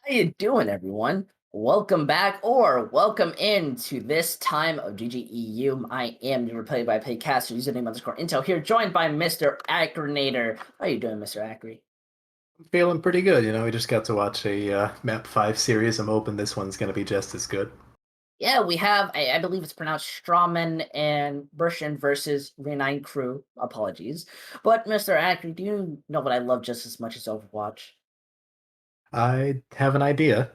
How you doing, everyone? Welcome back or welcome into this time of GGEU. I am your play-by-play caster, username underscore Intel here, joined by Mr. Acrinator. How you doing, Mr. Acri? Feeling pretty good, we just got to watch a Map 5 series. I'm hoping this one's going to be just as good. Yeah, we have, I believe it's pronounced Strammen and Burschen versus Renai crew. Apologies. But Mr. Acri, do you know what I love just as much as Overwatch? I have an idea.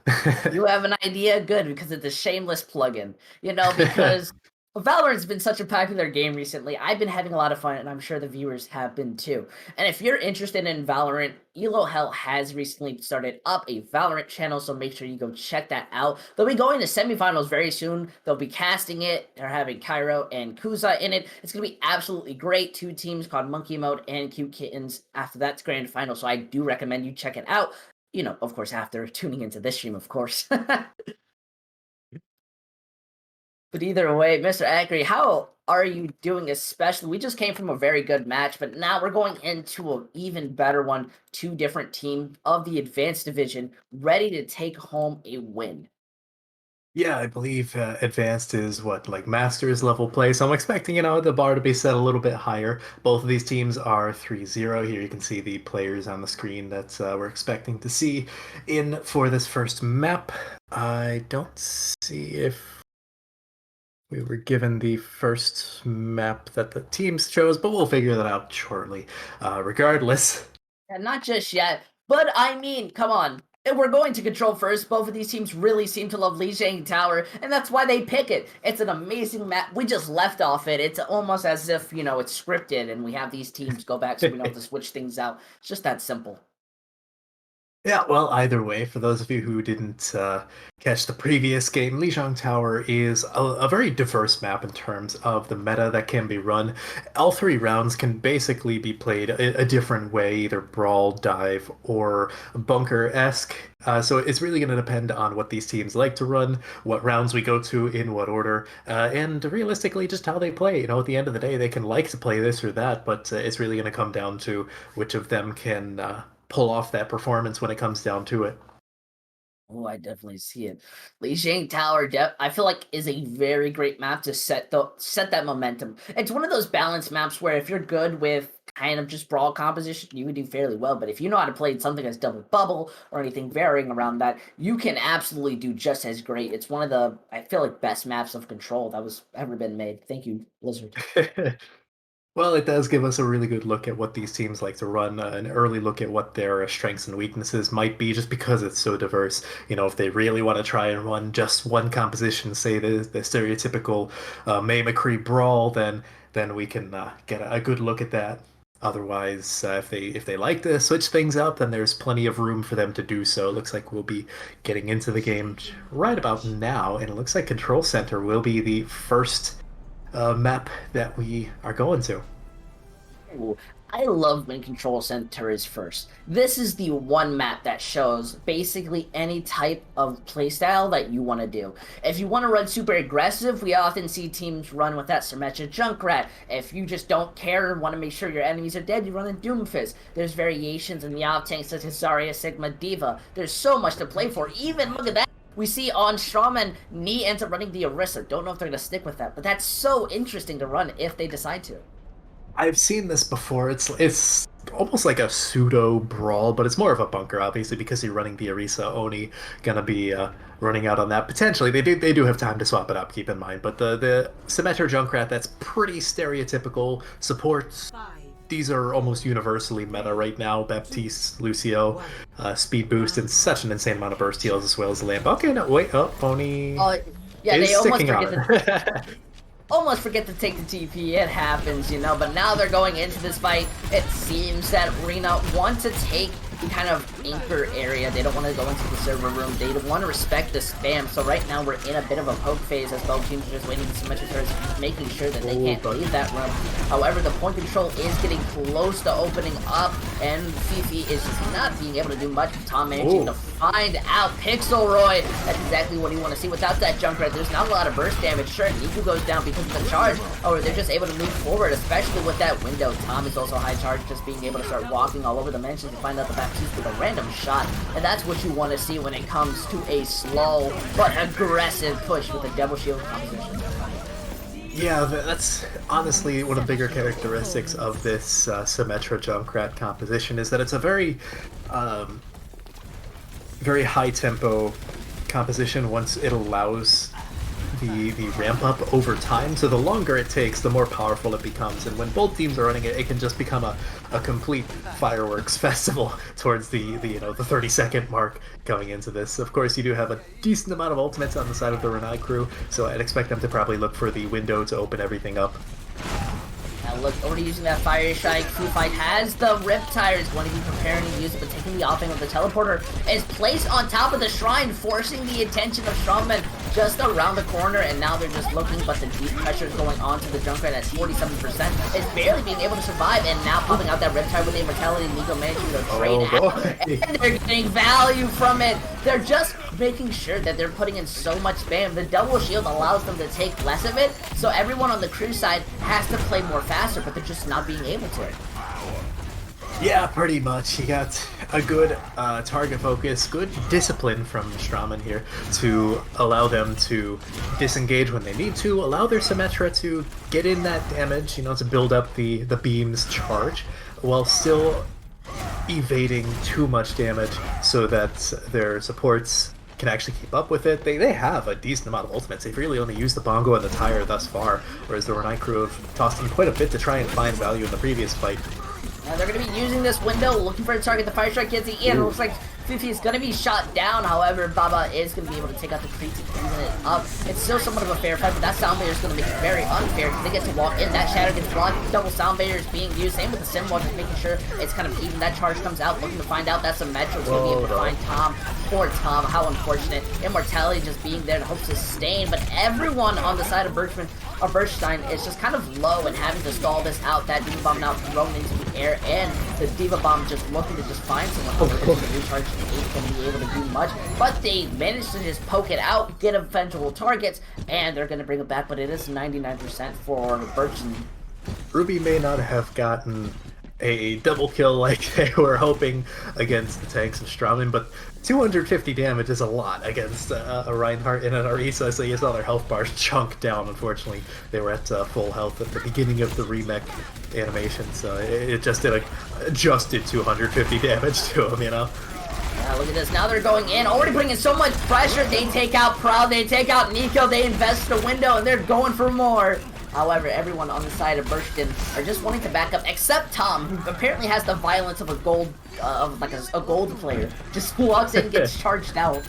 You have an idea? Good, because it's a shameless plugin. Because Valorant's been such a popular game recently. I've been having a lot of fun, and I'm sure the viewers have been too. And if you're interested in Valorant, Elo Hell has recently started up a Valorant channel, so make sure you go check that out. They'll be going to semifinals very soon. They'll be casting it. They're having Cairo and Kuza in it. It's going to be absolutely great. Two teams called Monkey Mode and Cute Kittens. After that's grand final, so I do recommend you check it out. Of course, after tuning into this stream, of course. But either way, Mr. Acri, how are you doing? Especially, we just came from a very good match, but now we're going into an even better one. Two different teams of the Advanced Division ready to take home a win. Yeah, I believe Advanced is what, like Masters level play. So I'm expecting, the bar to be set a little bit higher. Both of these teams are 3-0. Here you can see the players on the screen that we're expecting to see in for this first map. I don't see if we were given the first map that the teams chose, but we'll figure that out shortly. Regardless. And not just yet, but I mean, come on. We're going to control first. Both of these teams really seem to love Lijiang Tower, and that's why they pick it. It's an amazing map. We just left off it. It's almost as if, it's scripted, and we have these teams go back so we don't have to switch things out. It's just that simple. Yeah, well, either way, for those of you who didn't catch the previous game, Lijiang Tower is a very diverse map in terms of the meta that can be run. All three rounds can basically be played a different way, either brawl, dive, or bunker-esque. So it's really going to depend on what these teams like to run, what rounds we go to, in what order, and realistically just how they play. At the end of the day, they can like to play this or that, but it's really going to come down to which of them can pull off that performance when it comes down to it. Oh, I definitely see it. Lijiang Tower, I feel like is a very great map to set that momentum. It's one of those balanced maps where if you're good with kind of just brawl composition, you would do fairly well. But if you know how to play something as double bubble or anything varying around that, you can absolutely do just as great. It's one of the, I feel like, best maps of control that was ever been made. Thank you, Blizzard. Well, it does give us a really good look at what these teams like to run, an early look at what their strengths and weaknesses might be, just because it's so diverse. If they really want to try and run just one composition, say the stereotypical May McCree brawl, then we can get a good look at that. Otherwise, if they like to switch things up, then there's plenty of room for them to do so. It looks like we'll be getting into the game right about now, and it looks like Control Center will be the first map that we are going to. Ooh, I love when Control Center is first. This is the one map that shows basically any type of playstyle that you want to do. If you want to run super aggressive, we often see teams run with that Symmetra Junkrat. If you just don't care and want to make sure your enemies are dead, you run a Doomfist. There's variations in the off-tanks such as Zarya, Sigma, Diva. There's so much to play for. Even, look at that, we see on Strammen, Knee ends up running the Orisa. Don't know if they're going to stick with that, but that's so interesting to run if they decide to. I've seen this before. It's almost like a pseudo brawl, but it's more of a bunker, obviously, because you're running the Orisa. Oni gonna be running out on that potentially. They do have time to swap it up. Keep in mind, but the Symmetra Junkrat, that's pretty stereotypical supports. These are almost universally meta right now. Baptiste, Lucio, speed boost, and such an insane amount of burst heals as well as the lamp. Okay, no, wait, Oni yeah, is they almost sticking on forget almost forget to take the TP. It happens, but now they're going into this fight. It seems that Arena wants to take the kind of anchor area. They don't want to go into the server room. They want to respect the spam. So right now we're in a bit of a poke phase as both teams are just waiting so much as making sure that they can't leave that room. However, the point control is getting close to opening up, and Fifi is just not being able to do much. Tom managing to find out Pixelroy. That's exactly what you want to see. Without that Junkrat, there's not a lot of burst damage. Sure, Niku goes down because of the charge. Or they're just able to move forward, especially with that window. Tom is also high charge, just being able to start walking all over the mansion to find out the Baptiste with a wrench. random shot. And that's what you want to see when it comes to a slow but aggressive push with a double shield composition. Yeah, that's honestly one of the bigger characteristics of this Symmetra Junkrat composition, is that it's a very, very high-tempo composition once it allows the ramp up over time. So the longer it takes, the more powerful it becomes. And when both teams are running it, it can just become a complete fireworks festival towards the 30-second mark going into this. Of course, you do have a decent amount of ultimates on the side of the Renai crew, so I'd expect them to probably look for the window to open everything up. Now look, already using that Fire Strike, Fight has the Riptire, is going to be preparing to use it, but taking the offing of the teleporter is placed on top of the shrine, forcing the attention of Strammen just around the corner, and now they're just looking, but the deep pressure is going on to the Junkrat at 47%. It's barely being able to survive, and now popping out that Riptire with the Immortality. Nico managing to trade out, and they're getting value from it. They're just making sure that they're putting in so much spam. The double shield allows them to take less of it, so everyone on the crew side has to play more faster, but they're just not being able to. Yeah, pretty much. You got a good target focus, good discipline from Strammen here to allow them to disengage when they need to, allow their Symmetra to get in that damage, to build up the beam's charge, while still evading too much damage so that their supports can actually keep up with it. They have a decent amount of ultimates. They've really only used the Bongo and the Tire thus far, whereas the Renai crew have tossed in quite a bit to try and find value in the previous fight. Now they're going to be using this window, looking for a target. The Fire Strike gets the in. It looks like Fifi is going to be shot down. However, Baba is going to be able to take out the creep to even it up. It's still somewhat of a fair fight, but that Sound Barrier is going to make it very unfair because they get to walk in. That Shadow gets blocked. Double Sound Barrier is being used. Same with the Symbol, just making sure it's kind of even. That charge comes out, looking to find out that's a Metro. It's going to be able to find Tom. Poor Tom, how unfortunate. Immortality just being there to hope to sustain, but everyone on the side of Burstein is just kind of low and having to stall this out. That Diva Bomb now thrown into the air, and the Diva Bomb just looking to just find someone who can recharge and ain't going to be able to do much. But they managed to just poke it out, get eventual targets, and they're going to bring it back, but it is 99% for Burschen. Ruby may not have gotten a double kill like they were hoping against the tanks of Strammen, but 250 damage is a lot against a Reinhardt and an Orisa, so you saw their health bars chunk down. Unfortunately, they were at full health at the beginning of the remake animation, so it just did adjusted 250 damage to them, Yeah, look at this. Now they're going in, already putting in so much pressure. They take out Proud, they take out Nico, they invest the window, and they're going for more. However, everyone on the side of Burschen are just wanting to back up, except Tom, who apparently has the violence of a gold, a gold player. Just walks in, gets charged out.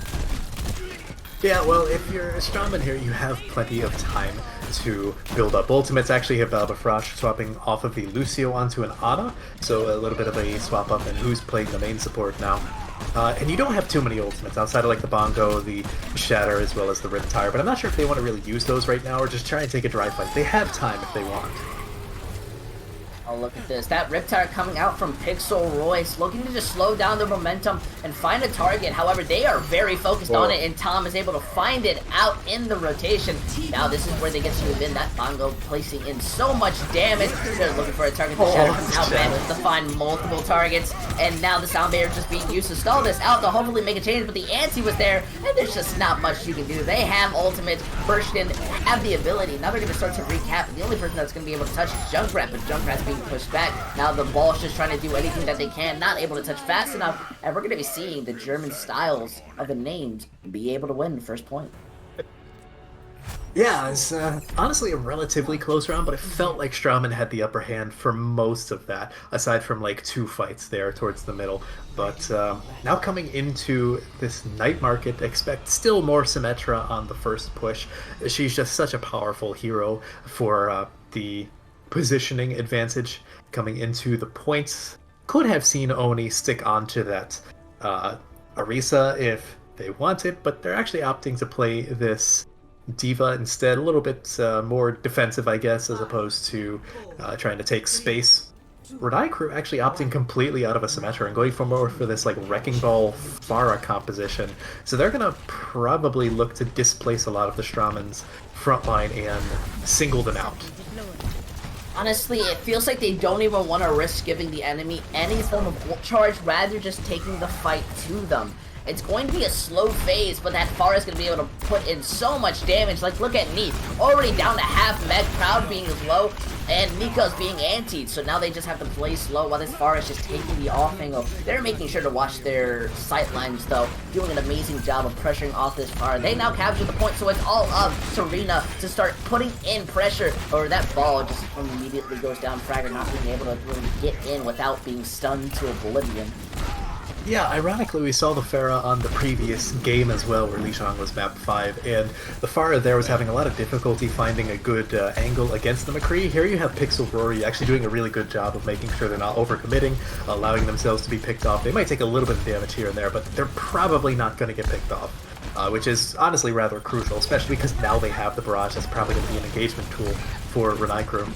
Yeah, well, if you're a Strammen here, you have plenty of time to build up ultimates. Actually, have Bafrost swapping off of the Lucio onto an Ana, so a little bit of a swap up in who's playing the main support now. And you don't have too many ultimates outside of like the Bongo, the Shatter, as well as the Riptire, but I'm not sure if they want to really use those right now or just try and take a dry fight. They have time if they want. Oh, look at this. That Riptire coming out from Pixel Royce, looking to just slow down the momentum and find a target. However, they are very focused on it, and Tom is able to find it out in the rotation. Now, this is where they get to move in. That Bongo placing in so much damage. They're looking for a target. The Shadow comes out, manages to find multiple targets, and now the Sound Barrier just being used to stall this out to hopefully make a change, but the ante was there, and there's just not much you can do. They have ultimates. Burschen have the ability. Now they're going to start to recap, and the only person that's going to be able to touch is Junkrat, but Junkrat's being pushed back. Now the ball's just trying to do anything that they can, not able to touch fast enough, and we're going to be seeing the German styles of the names be able to win the first point. Yeah, it's honestly a relatively close round, but it felt like Strammen had the upper hand for most of that, aside from like 2 fights there towards the middle. But now coming into this night market, expect still more Symmetra on the first push. She's just such a powerful hero for the positioning advantage coming into the points. Could have seen Oni stick onto that Orisa if they wanted, but they're actually opting to play this Diva instead, a little bit more defensive, I guess, as opposed to trying to take space. Renai crew actually opting completely out of a Symmetra and going for more for this like Wrecking Ball Pharah composition. So they're gonna probably look to displace a lot of the Strammen's frontline and single them out. Honestly, it feels like they don't even want to risk giving the enemy any form of charge, rather just taking the fight to them. It's going to be a slow phase, but that Pharah is going to be able to put in so much damage. Like, look at Neith, already down to half meg, Proud being low, and Nico's being antied, so now they just have to play slow while this Pharah is just taking the off angle. They're making sure to watch their sight lines, though, doing an amazing job of pressuring off this Pharah. They now capture the point, so it's all up to Rena to start putting in pressure, or that ball just immediately goes down. Fragger not being able to really get in without being stunned to oblivion. Yeah, ironically, we saw the Pharah on the previous game as well, where Lijiang was map 5, and the Pharah there was having a lot of difficulty finding a good angle against the McCree. Here you have Pixel Rory actually doing a really good job of making sure they're not overcommitting, allowing themselves to be picked off. They might take a little bit of damage here and there, but they're probably not going to get picked off, which is honestly rather crucial, especially because now they have the barrage. That's probably going to be an engagement tool for Renai crew.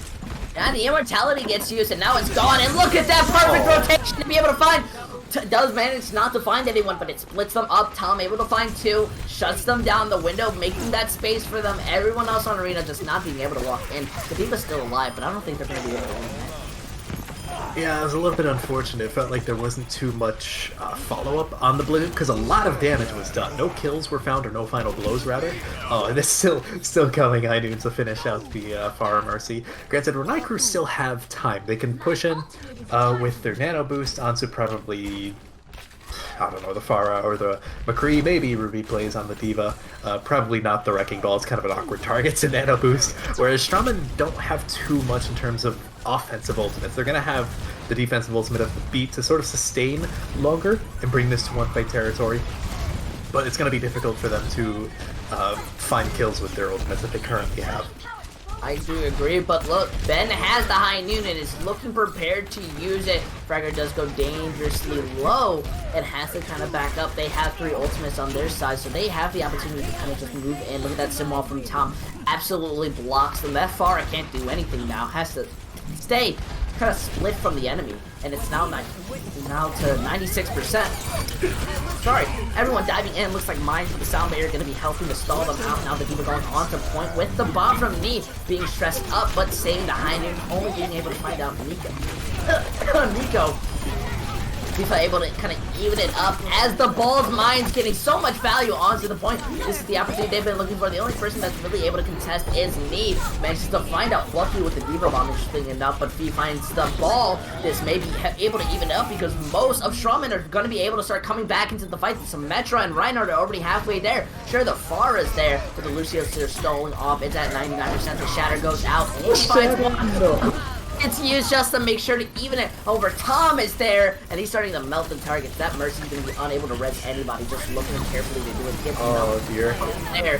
Yeah, the immortality gets used, and now it's gone, and look at that perfect rotation to be able to find. Does manage not to find anyone, but it splits them up. Tom able to find 2, shuts them down the window, making that space for them. Everyone else on Arena just not being able to walk in. The D.Va's still alive, but I don't think they're going to be able to win that. Yeah, it was a little bit unfortunate. It felt like there wasn't too much follow-up on the Blizzard, because a lot of damage was done. No kills were found, or no final blows, rather. Oh, and it's still coming, High Noon, to finish out the Pharah Mercy. Granted, Renai crew still have time. They can push in with their nano boost onto probably, I don't know, the Pharah or the McCree, maybe Ruby plays on the D.Va. Probably not the Wrecking Ball. It's kind of an awkward target to nano boost, whereas Strammen don't have too much in terms of offensive ultimates. They're going to have the defensive ultimate of the beat to sort of sustain longer and bring this to one-fight territory, but it's going to be difficult for them to find kills with their ultimates that they currently have. I do agree, but look, Ben has the High Noon and is looking prepared to use it. Fragger does go dangerously low and has to kind of back up. They have 3 ultimates on their side, so they have the opportunity to kind of just move in. Look at that Simwall from Tom. Absolutely blocks them. That Pharah can't do anything now. Has to stay kind of split from the enemy, and it's now to 96%. Sorry, everyone diving in. Looks like Mines with the sound barrier going to be helping to stall them out. Now the D.Va going on to point with the bomb from Neith being stressed up, but saving the High Noon, only being able to find out Nico. D.Va able to kind of even it up as the ball's Mines getting so much value onto the point. This is the opportunity they've been looking for. The only person that's really able to contest is Neith. Manages to find out Fluffy with the D.Va bomb, interesting enough, but Fee finds the ball. This may be able to even up because most of Strammen are going to be able to start coming back into the fight. So Metra and Reinhardt are already halfway there. Sure, the Pharah is there, but the Lucios are stalling off. It's at 99%. The Shatter goes out. He finds one. It's used just to make sure to even it over. Tom is there, and he's starting to melt the targets. That Mercy's going to be unable to res anybody, just looking carefully to do it. Oh, dear. There.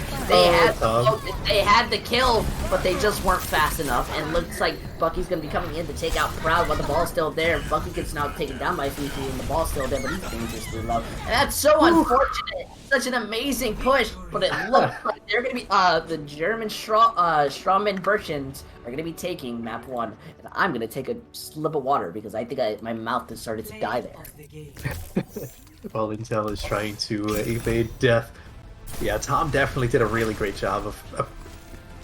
They had the kill, but they just weren't fast enough, and looks like Bucky's going to be coming in to take out Proud while the ball's still there. Bucky gets now taken down by Fifi, and the ball's still there, but he's dangerously low. And that's so unfortunate. Such an amazing push, but it looks like they're going to be, the German STRAMMEBURSCHEN are going to be taking map 1, and I'm going to take a slip of water because I think my mouth has started to die there. While Intel is trying to evade death. Yeah, Tom definitely did a really great job of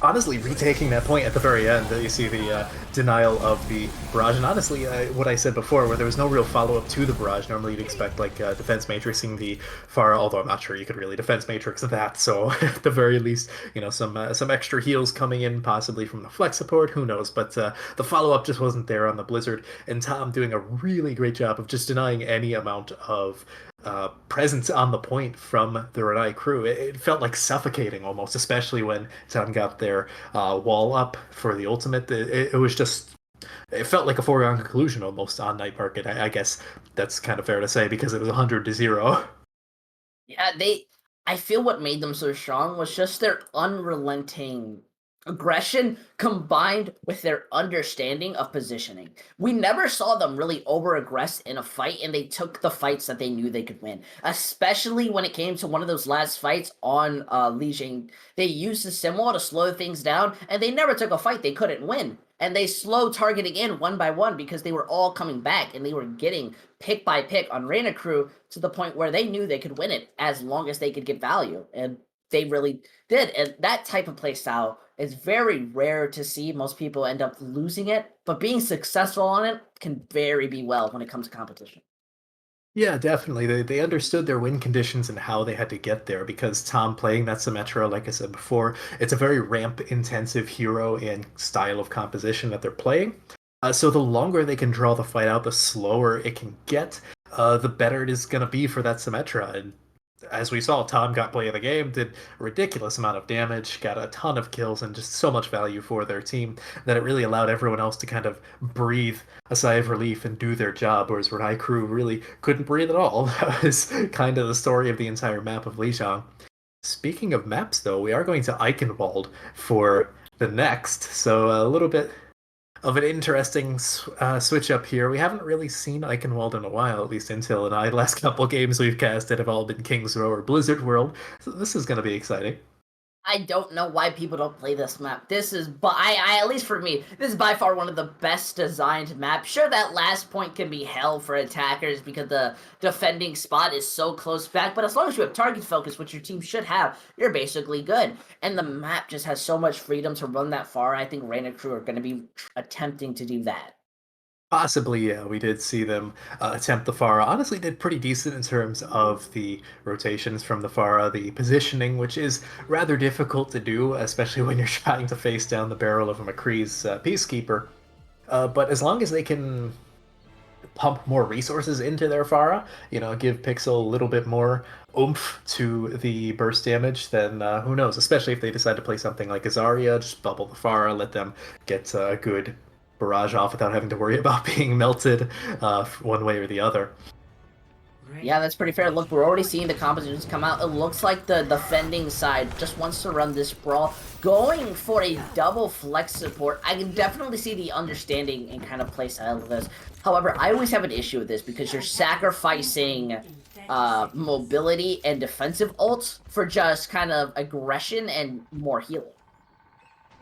honestly retaking that point at the very end. You see the denial of the barrage, and honestly, what I said before, where there was no real follow-up to the barrage. Normally you'd expect like defense matrixing the Pharah, although I'm not sure you could really defense matrix that, so at the very least, you know, some extra heals coming in, possibly from the flex support, who knows, but the follow-up just wasn't there on the Blizzard, and Tom doing a really great job of just denying any amount of presence on the point from the Renai crew. It felt like suffocating almost, especially when Tom got their wall up for the ultimate. It was just, it felt like a foregone conclusion almost on Night Market. I guess that's kind of fair to say because it was 100-0. Yeah, I feel what made them so strong was just their unrelenting aggression combined with their understanding of positioning. We never saw them really over-aggress in a fight, and they took the fights that they knew they could win. Especially when it came to one of those last fights on Lijiang. They used the Simwall to slow things down, and they never took a fight they couldn't win. And they slowed targeting in one by one because they were all coming back, and they were getting pick by pick on Reyna crew to the point where they knew they could win it as long as they could get value. And they really did. And that type of play style is very rare to see. Most people end up losing it, but being successful on it can very be well when it comes to competition. Yeah, definitely. They understood their win conditions and how they had to get there because Tom playing that Symmetra, like I said before, it's a very ramp-intensive hero and style of composition that they're playing. So the longer they can draw the fight out, the slower it can get, the better it is going to be for that Symmetra. And as we saw, Tom got play of the game, did a ridiculous amount of damage, got a ton of kills, and just so much value for their team that it really allowed everyone else to kind of breathe a sigh of relief and do their job, whereas Renai crew really couldn't breathe at all. That was kind of the story of the entire map of Lijiang. Speaking of maps, though, we are going to Eichenwald for the next, so a little bit of an interesting switch up here. We haven't really seen Eichenwald in a while, at least Intel and I. The last couple games we've casted have all been King's Row or Blizzard World, so this is going to be exciting. I don't know why people don't play this map. This is, I at least for me, this is by far one of the best designed maps. Sure, that last point can be hell for attackers because the defending spot is so close back, but as long as you have target focus, which your team should have, you're basically good. And the map just has so much freedom to run that far. I think Reina crew are going to be attempting to do that. Possibly, yeah. We did see them attempt the Pharah. Honestly, did pretty decent in terms of the rotations from the Pharah, the positioning, which is rather difficult to do, especially when you're trying to face down the barrel of a McCree's Peacekeeper. But as long as they can pump more resources into their Pharah, give Pixel a little bit more oomph to the burst damage, then who knows? Especially if they decide to play something like Azaria, just bubble the Pharah, let them get a good barrage off without having to worry about being melted one way or the other. Yeah, that's pretty fair. Look, we're already seeing the compositions come out. It looks like the defending side just wants to run this brawl. Going for a double flex support, I can definitely see the understanding and kind of play style of this. However, I always have an issue with this because you're sacrificing mobility and defensive ults for just kind of aggression and more healing.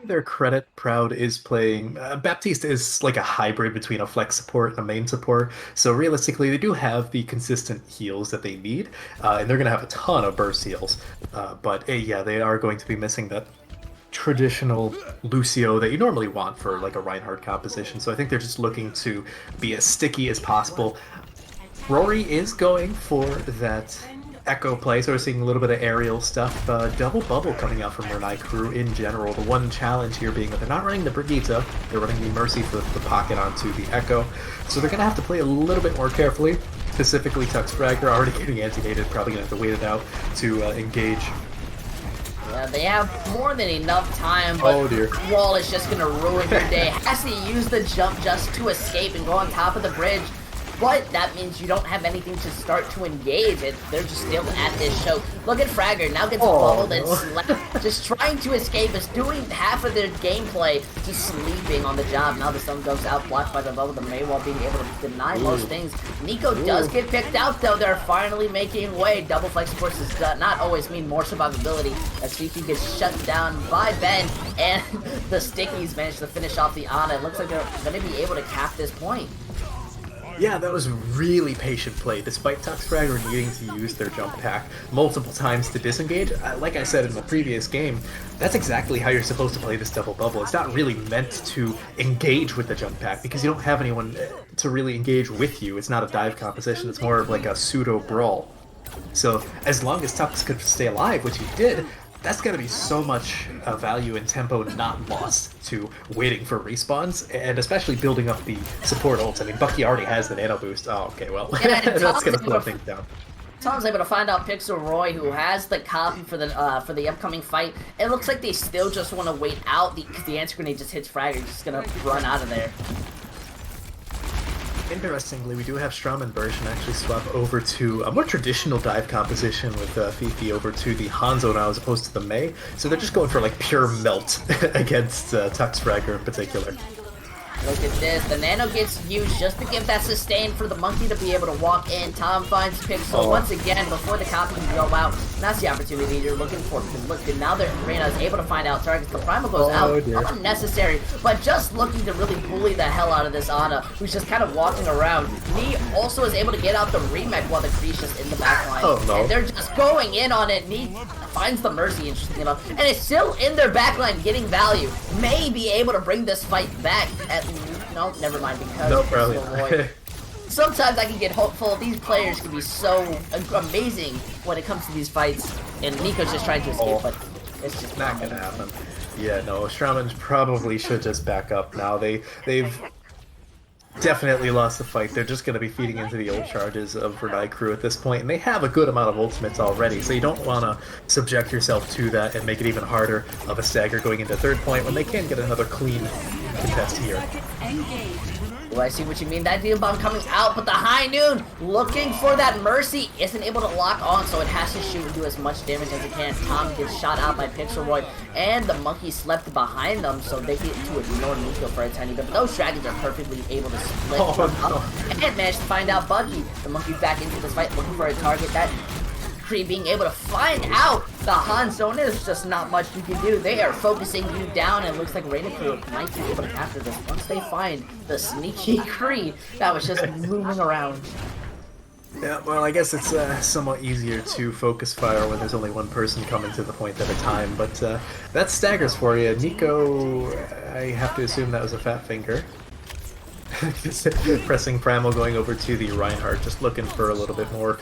Their credit, Proud is playing. Baptiste is like a hybrid between a flex support and a main support, so realistically, they do have the consistent heals that they need, and they're going to have a ton of burst heals. But yeah, they are going to be missing that traditional Lucio that you normally want for like a Reinhardt composition. So I think they're just looking to be as sticky as possible. Rory is going for that Echo play, so we're seeing a little bit of aerial stuff. Double bubble coming out from Renai crew in general. The one challenge here being that they're not running the Brigitte, they're running the Mercy for the pocket onto the Echo. So they're going to have to play a little bit more carefully. Specifically, Tuxfragger already getting anti-gated, probably going to have to wait it out to engage. Yeah, they have more than enough time, but oh dear, Wall is just going to ruin your day. Has to use the jump just to escape and go on top of the bridge. But that means you don't have anything to start to engage, and they're just still at this show. Look at Fragger, now gets bubbled and slapped. Just trying to escape, is doing half of their gameplay, just sleeping on the job. Now the sun goes out, blocked by the bubble, the Maywall being able to deny most things. Nico does get picked out, though. They're finally making way. Double flex, of course, does not always mean more survivability, as Fifi gets shut down by Ben, and the Stickies manage to finish off the Ana. It looks like they're going to be able to cap this point. Yeah, that was really patient play, despite Tuxfragger needing to use their jump pack multiple times to disengage. Like I said in the previous game, that's exactly how you're supposed to play this double bubble. It's not really meant to engage with the jump pack, because you don't have anyone to really engage with you. It's not a dive composition, it's more of like a pseudo-brawl. So, as long as Tux could stay alive, which he did, that's going to be so much value and tempo not lost to waiting for respawns, and especially building up the support ults. I mean, Bucky already has the nano boost. Oh, okay, well, yeah, that's going to slow things down. Tom's able to find out Pixel Roy, who has the copy for the upcoming fight. It looks like they still just want to wait out because the answer grenade just hits Fragger. He's just going to run out of there. Interestingly, we do have STRAMMEBURSCHEN actually swap over to a more traditional dive composition with Fifi over to the Hanzo now as opposed to the Mei. So they're just going for like pure melt against Tuxfragger in particular. Look at this. The nano gets used just to give that sustain for the monkey to be able to walk in. Tom finds Pixel once again before the copy can go out. And that's the opportunity you're looking for. Because look, now that Reyna is able to find out targets, the Primal goes out. Dear. Unnecessary, but just looking to really bully the hell out of this Ana, who's just kind of walking around. Nee also is able to get out the remake while the Kree's just in the backline. Oh, no. And they're just going in on it. Nee finds the Mercy, interesting enough, and is still in their backline getting value. May be able to bring this fight back at no, never mind, because no, probably. Sometimes I can get hopeful. These players can be so amazing when it comes to these fights, and Nico's just trying to escape, but it's just not gonna happen. Yeah, no, Strammen probably should just back up now. They've definitely lost the fight. They're just going to be feeding into the ult charges of Renai crew at this point, and they have a good amount of ultimates already, so you don't want to subject yourself to that and make it even harder of a stagger going into third point when they can get another clean contest here. Oh, I see what you mean. That Demon Bomb coming out, but the High Noon looking for that Mercy isn't able to lock on, so it has to shoot and do as much damage as it can. Tom gets shot out by Pixelroy, and the monkey slept behind them, so they get to ignore Nico for a tiny bit. But those dragons are perfectly able to split and manage to find out Buggy. The monkey's back into this fight looking for a target. That Kree being able to find out the Han Zone, there's just not much you can do. They are focusing you down, and it looks like Reyna crew might be able to capture this once they find the sneaky Kree that was just moving around. Yeah, well, I guess it's somewhat easier to focus fire when there's only one person coming to the point at a time, but that staggers for you. Nico, I have to assume that was a fat finger. Pressing Primal, going over to the Reinhardt, just looking for a little bit more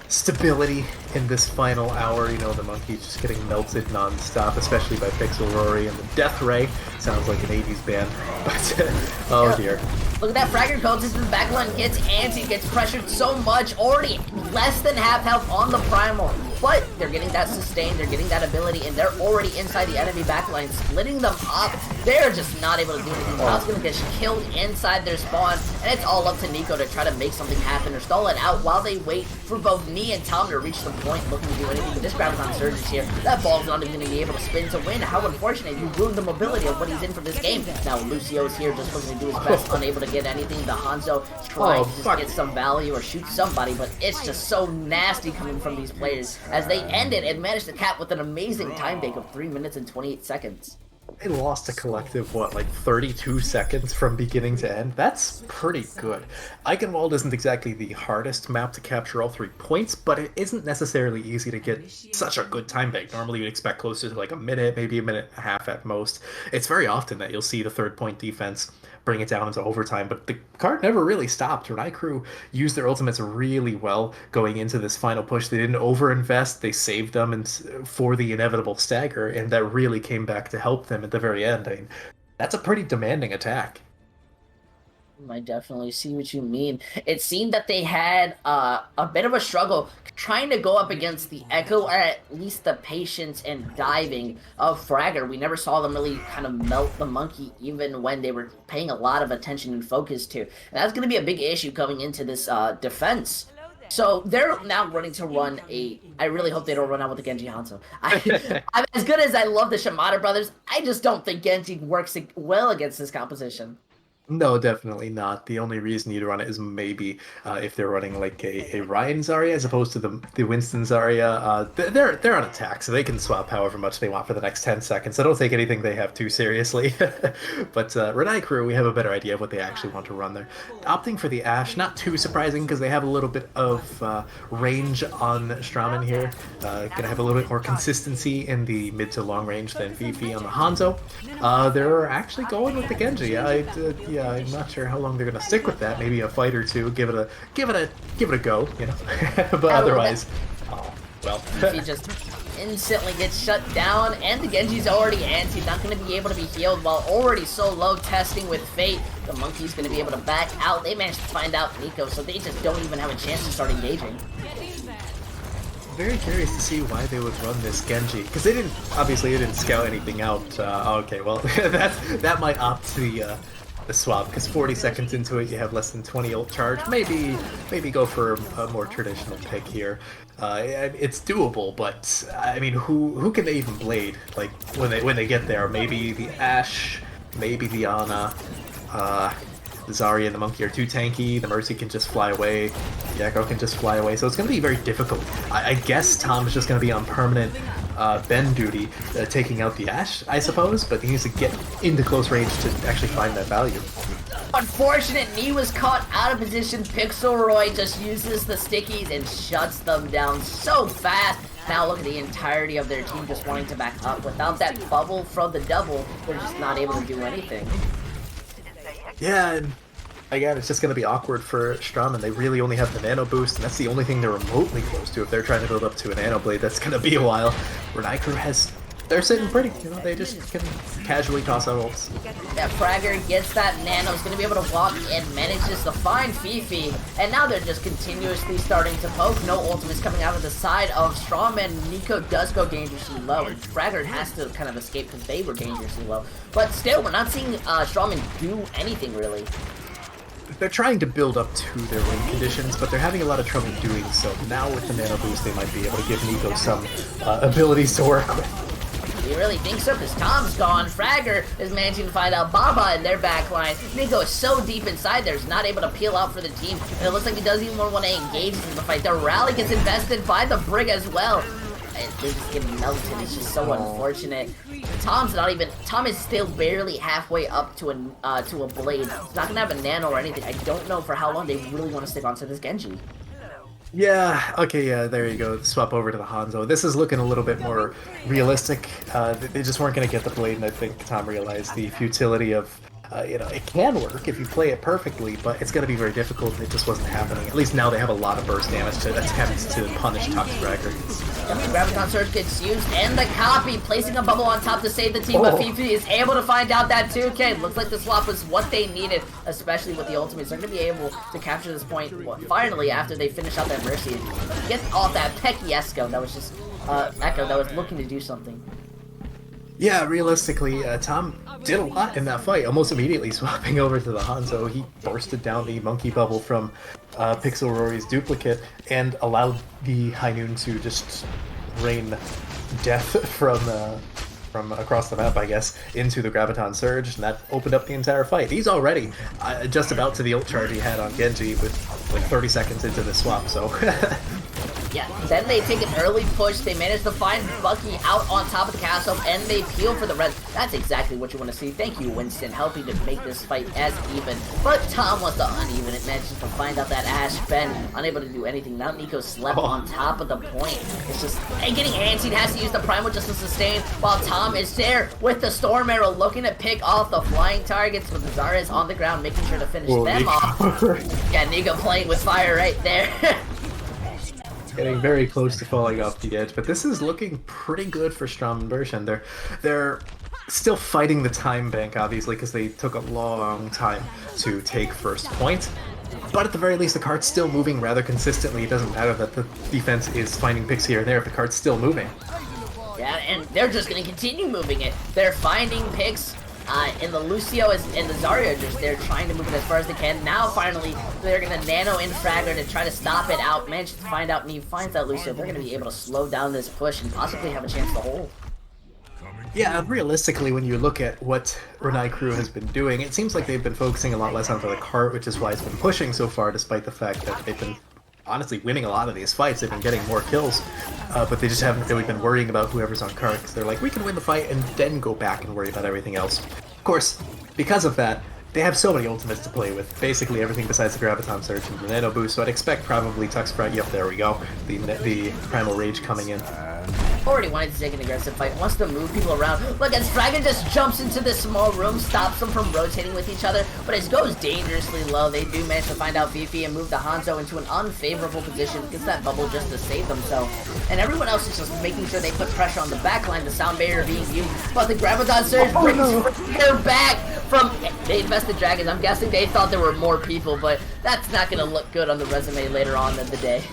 stability in this final hour. You know, the monkey's just getting melted non-stop, especially by Pixel Rory, and the Death Ray sounds like an 80s band, but oh dear. Look at that Fragger goes into the backline, gets anti, gets pressured so much, already less than half health on the Primal, but they're getting that sustain, they're getting that ability, and they're already inside the enemy backline, splitting them up. They're just not able to do anything. Val's gonna get killed inside their spawn, and it's all up to Nico to try to make something happen or stall it out while they wait for both Nee and Tom to reach the point looking to do anything. But this Graviton Surge's here. That ball's not even gonna be able to spin to win. How unfortunate. You ruined the mobility of what he's in for this game. Now Lucio's here just looking to do his best, unable to get anything. The Hanzo trying to just get some value or shoot somebody, but it's just so nasty coming from these players as they end it and manage to cap with an amazing time take of 3 minutes and 28 seconds. They lost a collective, what, like 32 seconds from beginning to end? That's pretty good. Eichenwald isn't exactly the hardest map to capture all 3 points, but it isn't necessarily easy to get such a good time bank. Normally you'd expect closer to like a minute, maybe a minute and a half at most. It's very often that you'll see the third point defense bring it down into overtime, but the card never really stopped. Renai crew used their ultimates really well going into this final push. They didn't overinvest, they saved them and for the inevitable stagger, and that really came back to help them at the very end. I mean, that's a pretty demanding attack. I definitely see what you mean. It seemed that they had a bit of a struggle trying to go up against the Echo, or at least the patience and diving of Fragger. We never saw them really kind of melt the monkey, even when they were paying a lot of attention and focus to. And that's going to be a big issue coming into this defense. So they're now running to run a... I really hope they don't run out with the Genji Hanzo. I'm as good as I love the Shimada brothers, I just don't think Genji works well against this composition. No, definitely not. The only reason you'd run it is maybe if they're running like a Ryan Zarya as opposed to the Winston Zarya. They're on attack, so they can swap however much they want for the next 10 seconds. So don't take anything they have too seriously. But Renai crew, we have a better idea of what they actually want to run there. Opting for the Ashe, not too surprising because they have a little bit of range on Strammen here. Gonna have a little bit more consistency in the mid to long range than VP on the Hanzo. They're actually going with the Genji. Yeah, I'm not sure how long they're gonna stick with that. Maybe a fight or two. Give it a go, you know. But otherwise, oh well. He just instantly gets shut down, and the Genji's already anti, not gonna be able to be healed while already so low. Testing with Fate, the monkey's gonna be able to back out. They managed to find out Nico, so they just don't even have a chance to start engaging. Very curious to see why they would run this Genji, because they didn't scout anything out. Okay, well that might opt to the swap, because 40 seconds into it you have less than 20 ult charge. Maybe go for a more traditional pick here. It's doable, but I mean, who can they even blade like when they get there? Maybe the Ashe maybe the Ana. The Zarya and the Monkey are too tanky, the Mercy can just fly away, the Echo can just fly away, so it's going to be very difficult. I guess Tom is just going to be on permanent Ben duty, taking out the Ashe, I suppose, but he needs to get into close range to actually find that value. Unfortunate, Knee was caught out of position. Pixelroy just uses the stickies and shuts them down so fast. Now look at the entirety of their team just wanting to back up. Without that bubble from the double, they're just not able to do anything. Yeah, and again, it's just going to be awkward for Strammen. They really only have the Nano Boost, and that's the only thing they're remotely close to. If they're trying to build up to a Nano Blade, that's going to be a while. Renai crew has... They're sitting pretty, you know, they just can casually toss out ults. Yeah, Fragger gets that Nano, is going to be able to walk and manages to find Fifi, and now they're just continuously starting to poke. No ultimates coming out of the side of Strammen. Nico does go dangerously low, and Fragger has to kind of escape because they were dangerously low. But still, we're not seeing Strammen do anything really. They're trying to build up to their win conditions, but they're having a lot of trouble doing so. Now with the Nano Boost, they might be able to give Nico some abilities to work with. You really think so? Because Tom's gone. Fragger is managing to find out Baba in their backline. Nico is so deep inside there, he's not able to peel out for the team. And it looks like he doesn't even want to engage in the fight. The rally gets invested by the Brig as well. And they're just getting melted. It's just so unfortunate. Tom is still barely halfway up to a blade. He's not gonna have a nano or anything. I don't know for how long they really want to stick onto this Genji. Yeah, okay, yeah, there you go. Swap over to the Hanzo. This is looking a little bit more realistic. They just weren't going to get the blade, and I think Tom realized the futility of, you know, it can work if you play it perfectly, but it's going to be very difficult, and it just wasn't happening. At least now they have a lot of burst damage to attempt to punish Toxic Fragger. Graviton Surge gets used, and the copy, placing a bubble on top to save the team, but Fifi is able to find out that 2K. Looks like the swap was what they needed, especially with the ultimates. They're going to be able to capture this point, finally, after they finish out that Mercy. Get off that Pecky Esco that was just, Echo that was looking to do something. Yeah, realistically, Tom did a lot in that fight, almost immediately swapping over to the Hanzo. He bursted down the monkey bubble from Pixelroy's duplicate and allowed the High Noon to just rain death from across the map, I guess, into the Graviton Surge, and that opened up the entire fight. He's already just about to the ult charge he had on Genji with like 30 seconds into the swap, so... Yeah, then they take an early push, they manage to find Bucky out on top of the castle, and they peel for the res. That's exactly what you want to see. Thank you, Winston, helping to make this fight as even. But Tom wants to uneven it, manages to find out that Ashe. Ben, unable to do anything. Now Nico slept on top of the point. It's just, and getting antsy, has to use the Primal just to sustain, while Tom is there with the Storm Arrow, looking to pick off the flying targets, but Zarya is on the ground, making sure to finish them off. Yeah, Nico playing with fire right there. Getting very close to falling off the edge, but this is looking pretty good for STRAMMEBURSCHEN. They're still fighting the time bank, obviously, because they took a long time to take first point. But at the very least, the cart's still moving rather consistently. It doesn't matter that the defense is finding picks here and there if the cart's still moving. Yeah, and they're just going to continue moving it. They're finding picks. And the Lucio and the Zarya are just there trying to move it as far as they can. Now, finally, they're going to nano in Fragger to try to stop it out. Manage to find out, and he finds that Lucio. They're going to be able to slow down this push and possibly have a chance to hold. Yeah, realistically, when you look at what Renai crew has been doing, it seems like they've been focusing a lot less onto the cart, which is why it's been pushing so far, despite the fact that they've been honestly winning a lot of these fights. They've been getting more kills, but they just haven't really been worrying about whoever's on cart, because they're like, we can win the fight and then go back and worry about everything else. Of course, because of that, they have so many ultimates to play with, basically everything besides the Graviton Surge and the Nano Boost, so I'd expect probably Tuxfrag, yep, there we go, the Primal Rage coming in. Already wanted to take an aggressive fight, wants to move people around. Look, as Dragon just jumps into this small room, stops them from rotating with each other, but it goes dangerously low. They do manage to find out Fifi and move the Hanzo into an unfavorable position, gets that bubble just to save themselves. And everyone else is just making sure they put pressure on the backline, the sound barrier being used, but the Graviton Surge brings her back from... They invested Dragons. I'm guessing they thought there were more people, but that's not going to look good on the resume later on in the day.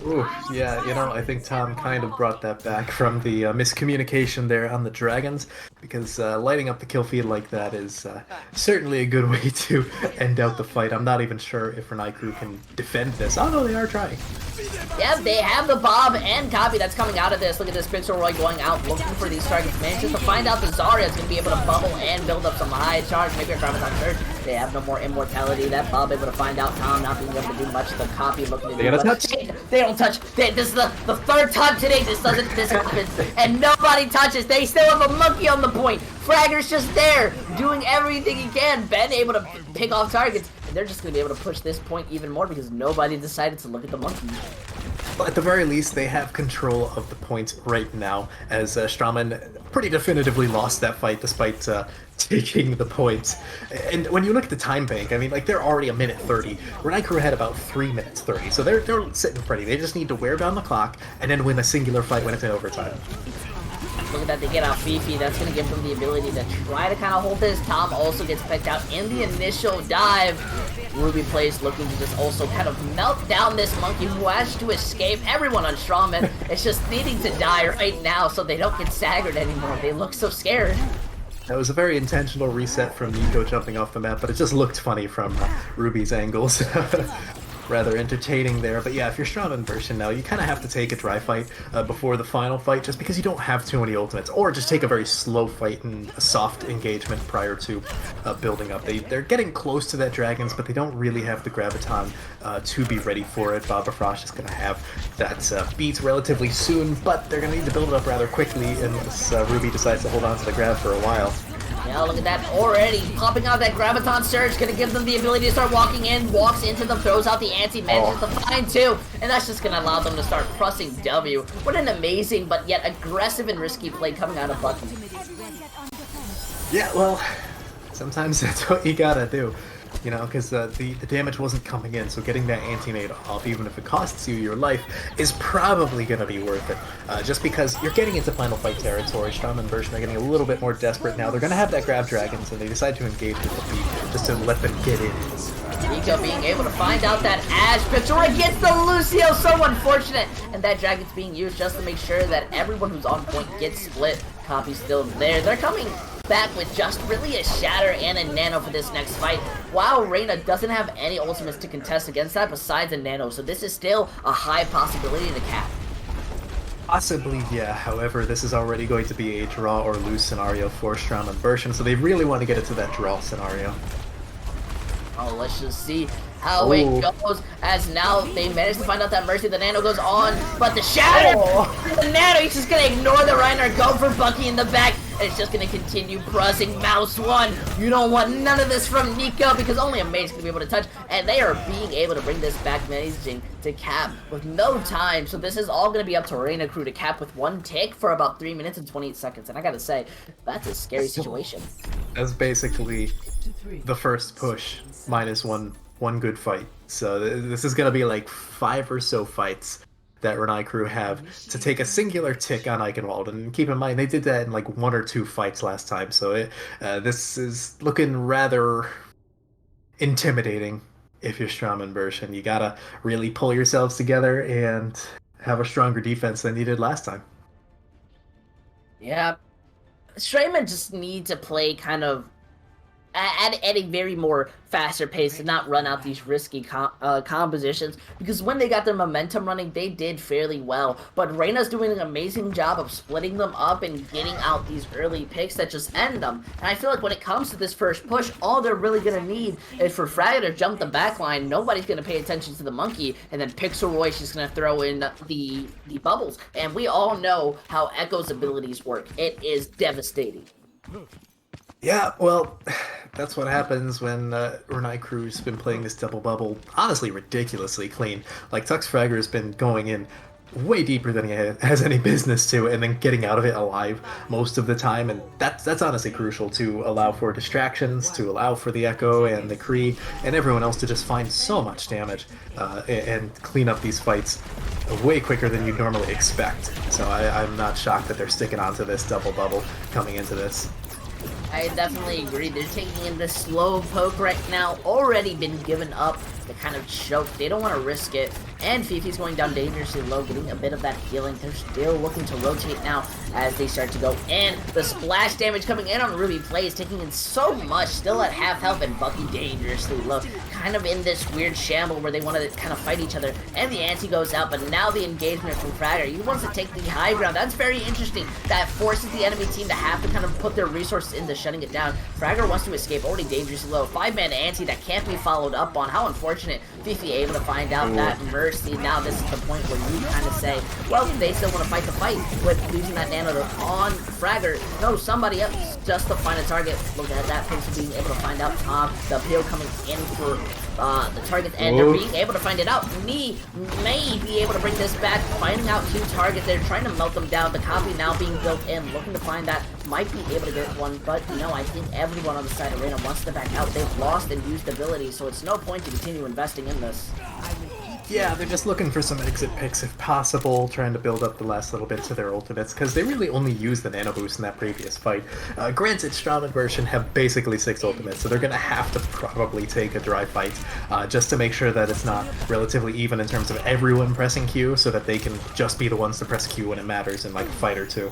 Ooh, yeah, you know, I think Tom kind of brought that back from the miscommunication there on the dragons, because lighting up the kill feed like that is certainly a good way to end out the fight. I'm not even sure if Renai crew can defend this. Oh no, they are trying. Yeah, they have the Bob and Copy that's coming out of this. Look at this Pixel Roy going out looking for these targets. Manages to find out the Zarya is going to be able to bubble and build up some high charge. Maybe a Graviton Surge. They have no more immortality. That Bob able to find out Tom not being able to do much. The Copy looking to do much. Touch. They don't touch. This is the third time today this happens. And nobody touches. They still have a monkey on the point. Fragger's just there doing everything he can. Ben able to pick off targets. And they're just going to be able to push this point even more because nobody decided to look at the monkey. Well, at the very least, they have control of the points right now, as Strammen pretty definitively lost that fight despite taking the points. And when you look at the time bank, I mean, like, they're already a minute 30. Renai crew had about 3 minutes 30, so they're sitting pretty. They just need to wear down the clock and then win a singular fight when it's in overtime. Look at that, they get out Fifi. That's going to give them the ability to try to kind of hold this. Tom also gets picked out in the initial dive. Ruby plays looking to just also kind of melt down this monkey who has to escape. Everyone on Strammen is just needing to die right now so they don't get staggered anymore. They look so scared. That was a very intentional reset from Nico jumping off the map, but it just looked funny from Ruby's angles. Rather entertaining there, but yeah, if you're Strammen Burschen now, you kind of have to take a dry fight before the final fight, just because you don't have too many ultimates, or just take a very slow fight and a soft engagement prior to building up. They're getting close to that dragons, but they don't really have the graviton to be ready for it. Baba Frost is going to have that beat relatively soon, but they're going to need to build it up rather quickly unless Ruby decides to hold on to the grab for a while. Yeah, look at that already. Popping out that Graviton Surge, gonna give them the ability to start walking in, walks into them, throws out the anti, manages to find two, and that's just gonna allow them to start pressing W. What an amazing but yet aggressive and risky play coming out of Bucky. Yeah, well, sometimes that's what you gotta do. You know, because the damage wasn't coming in, so getting that anti-nade off, even if it costs you your life, is probably going to be worth it. Just because you're getting into final fight territory, Strammen and Burschen are getting a little bit more desperate now. They're going to have that grab dragons, and they decide to engage with the beat just to let them get in. Nico being able to find out that Ash Pictura gets the Lucio, so unfortunate! And that dragon's being used just to make sure that everyone who's on point gets split. Copy's still there. They're coming back with just really a Shatter and a Nano for this next fight, while Reina doesn't have any ultimates to contest against that besides a Nano, so this is still a high possibility to cap. Possibly, yeah. However, this is already going to be a draw or lose scenario for Strammen Burschen, so they really want to get it to that draw scenario. Oh, let's just see how it goes, as now they managed to find out that Mercy, the Nano goes on, but the Shatter, the Nano, he's just gonna ignore the Reiner, go for Bucky in the back, and it's just gonna continue pressing Mouse 1. You don't want none of this from Nico, because only a mate's gonna be able to touch, and they are being able to bring this back, managing to cap with no time, so this is all gonna be up to Reina crew to cap with one tick for about 3 minutes and 28 seconds, and I gotta say, that's a scary situation. That's basically the first push minus one good fight. So this is going to be like 5 or so fights that Renai crew have to take a singular tick on Eichenwald. And keep in mind, they did that in like 1 or 2 fights last time. So this is looking rather intimidating if you're Strammen Burschen. You got to really pull yourselves together and have a stronger defense than you did last time. Yeah. Strammen just need to play kind of at a very more faster pace to not run out these risky compositions, because when they got their momentum running, they did fairly well, but Reina's doing an amazing job of splitting them up and getting out these early picks that just end them. And I feel like when it comes to this first push, all they're really going to need is for Fragger to jump the backline. Nobody's going to pay attention to the monkey, and then Pixelroy is just going to throw in the bubbles, and we all know how Echo's abilities work. It is devastating. Yeah, well, that's what happens when Renai crew's been playing this double bubble honestly ridiculously clean. Like, Tux Fragger has been going in way deeper than he has any business to, and then getting out of it alive most of the time, and that's honestly crucial to allow for distractions, to allow for the Echo and the Kree and everyone else to just find so much damage and clean up these fights way quicker than you'd normally expect. So I'm not shocked that they're sticking onto this double bubble coming into this. I definitely agree. They're taking in the slow poke right now. Already been given up the kind of choke. They don't want to risk it. and Fifi's going down dangerously low, getting a bit of that healing. They're still looking to rotate now as they start to go in. The splash damage coming in on Ruby Plays, taking in so much, still at half health, and Bucky dangerously low. Kind of in this weird shamble where they want to kind of fight each other, and the ante goes out, but now the engagement from Fragger. He wants to take the high ground. That's very interesting. That forces the enemy team to have to kind of put their resources into shutting it down. Fragger wants to escape, already dangerously low. 5-man ante that can't be followed up on. How unfortunate. Fifi able to find out that Mercy. Now this is the point where you kind of say, well, they still want to fight the fight with losing that nano on Fragger. No, somebody else just to find a target. Look at that person being able to find out Tom. The appeal coming in for the target, and they're being able to find it out. Nee may be able to bring this back, finding out 2 targets. They're trying to melt them down. The copy now being built in, looking to find that. Might be able to get one, but no, I think everyone on the side of Arena wants to back out. They've lost and used ability, so it's no point to continue investing in this. Yeah, they're just looking for some exit picks if possible, trying to build up the last little bits of their ultimates, because they really only used the nano boost in that previous fight. Granted, STRAMMEBURSCHEN have basically 6 ultimates, so they're going to have to probably take a dry fight, just to make sure that it's not relatively even in terms of everyone pressing Q, so that they can just be the ones to press Q when it matters in like a fight or two.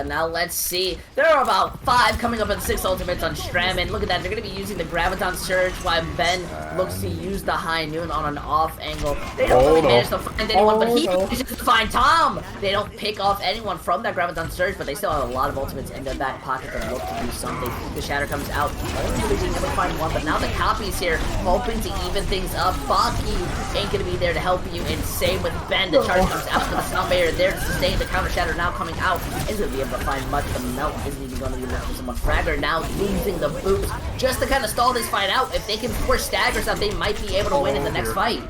Now let's see. There are about 5 coming up in 6 ultimates on Strammen. Look at that. They're going to be using the Graviton Surge while Ben looks to use the High Noon on an off angle. They don't really manage to find anyone, but he manages to find Tom. They don't pick off anyone from that Graviton Surge, but they still have a lot of ultimates in their back pocket that look to do something. The Shatter comes out. Only being able to find one, but now the Copy's here, hoping to even things up. Baki ain't going to be there to help you, and same with Ben. The charge comes out to the Sound Barrier there to sustain the Counter Shatter now coming out. Isn't going to be able to find much. The melt isn't even going to be looking for someone. Fragger now losing the boost just to kind of stall this fight out. If they can force staggers out, they might be able to win in the next fight.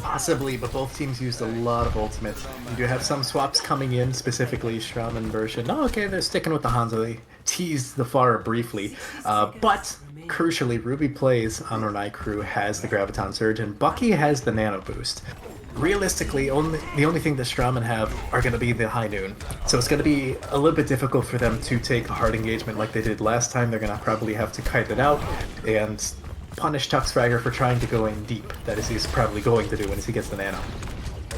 Possibly, but both teams used a lot of ultimates. You do have some swaps coming in, specifically Strammen and Burschen. Oh, okay, they're sticking with the Hanzo. They teased the Pharah briefly, but crucially, Ruby Plays on Renai crew has the Graviton Surge, and Bucky has the Nano Boost. Realistically, the only thing that Strammen have are going to be the High Noon. So it's going to be a little bit difficult for them to take a hard engagement like they did last time. They're going to probably have to kite it out and punish Tuxfragger for trying to go in deep. That is, he's probably going to do once he gets the nano.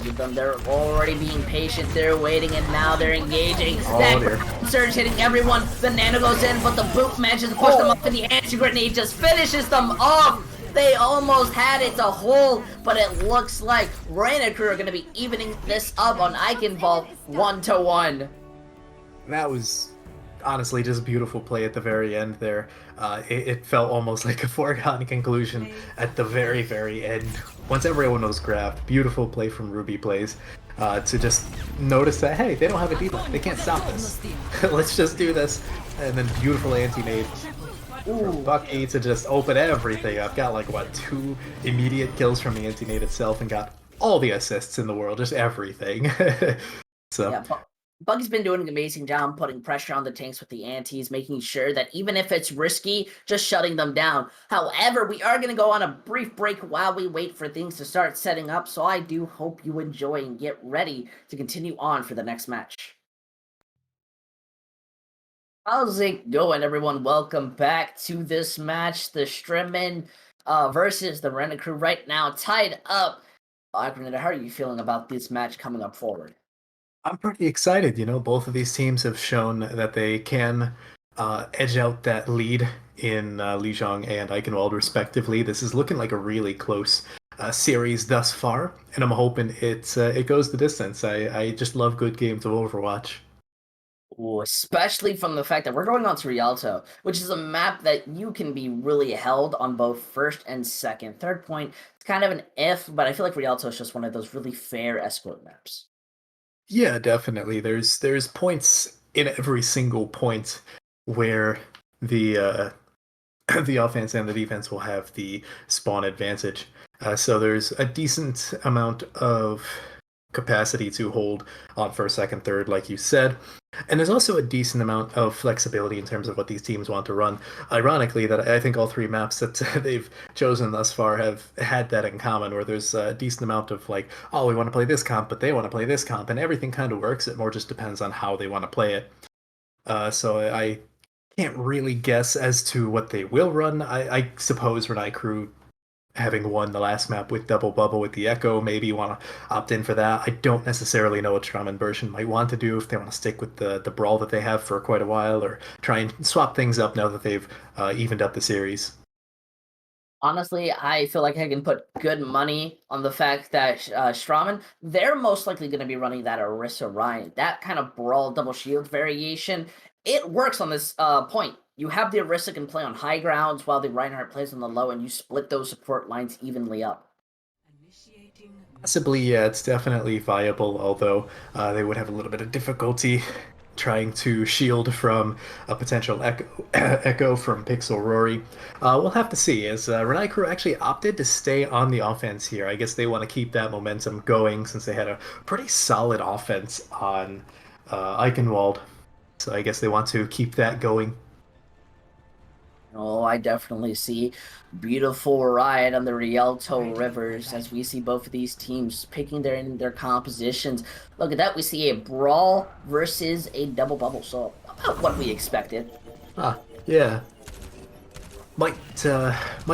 They're already being patient, they're waiting, and now they're engaging. That surge hitting everyone. The nano goes in, but the boot manages to push them up, and the anti-grenade just finishes them off. They almost had it to hold, but it looks like Renai crew are going to be evening this up on Eichenwald 1-1. That was honestly just beautiful play at the very end there. It felt almost like a foregone conclusion at the very, very end. Once everyone was grabbed, beautiful play from Ruby Plays to just notice that, hey, they don't have a debuff. They can't stop this. Let's just do this. And then beautiful anti-nade. Bucky to just open everything. I've got like, what, 2 immediate kills from the anti-nade itself and got all the assists in the world, just everything. So. Yeah, Buggy's been doing an amazing job putting pressure on the tanks with the antis, making sure that even if it's risky, just shutting them down. However, we are going to go on a brief break while we wait for things to start setting up, so I do hope you enjoy and get ready to continue on for the next match. How's it going, everyone? Welcome back to this match. The Strammen versus the Renai crew right now tied up. Renai, how are you feeling about this match coming up forward? I'm pretty excited. You know, both of these teams have shown that they can edge out that lead in Lijiang and Eichenwald, respectively. This is looking like a really close series thus far, and I'm hoping it goes the distance. I just love good games of Overwatch. Ooh, especially from the fact that we're going on to Rialto, which is a map that you can be really held on both first and second. Third point, it's kind of an if, but I feel like Rialto is just one of those really fair escort maps. Yeah, definitely. There's points in every single point where the the offense and the defense will have the spawn advantage. So there's a decent amount of capacity to hold on first, second, third, like you said. And there's also a decent amount of flexibility in terms of what these teams want to run. Ironically, that I think all 3 maps that they've chosen thus far have had that in common, where there's a decent amount of like, oh, we want to play this comp, but they want to play this comp, and everything kind of works. It more just depends on how they want to play it. So I can't really guess as to what they will run. I suppose Renai crew having won the last map with double bubble with the Echo. Maybe you want to opt in for that. I don't necessarily know what STRAMMEBURSCHEN might want to do, if they want to stick with the brawl that they have for quite a while, or try and swap things up now that they've evened up the series. Honestly, I feel like I can put good money on the fact that Strammen, they're most likely going to be running that Orisa Ryan. That kind of brawl double shield variation, it works on this point. You have the Orisa can play on high grounds while the Reinhardt plays on the low, and you split those support lines evenly up. Possibly, yeah, it's definitely viable, although they would have a little bit of difficulty trying to shield from a potential echo from Pixel Rory. We'll have to see, as Renai Crew actually opted to stay on the offense here. I guess they want to keep that momentum going since they had a pretty solid offense on Eichenwald. So I guess they want to keep that going. Oh, I definitely see beautiful ride on the Rialto Rivers as we see both of these teams picking their compositions. Look at that, we see a brawl versus a double bubble, so about what we expected. Ah, yeah. Might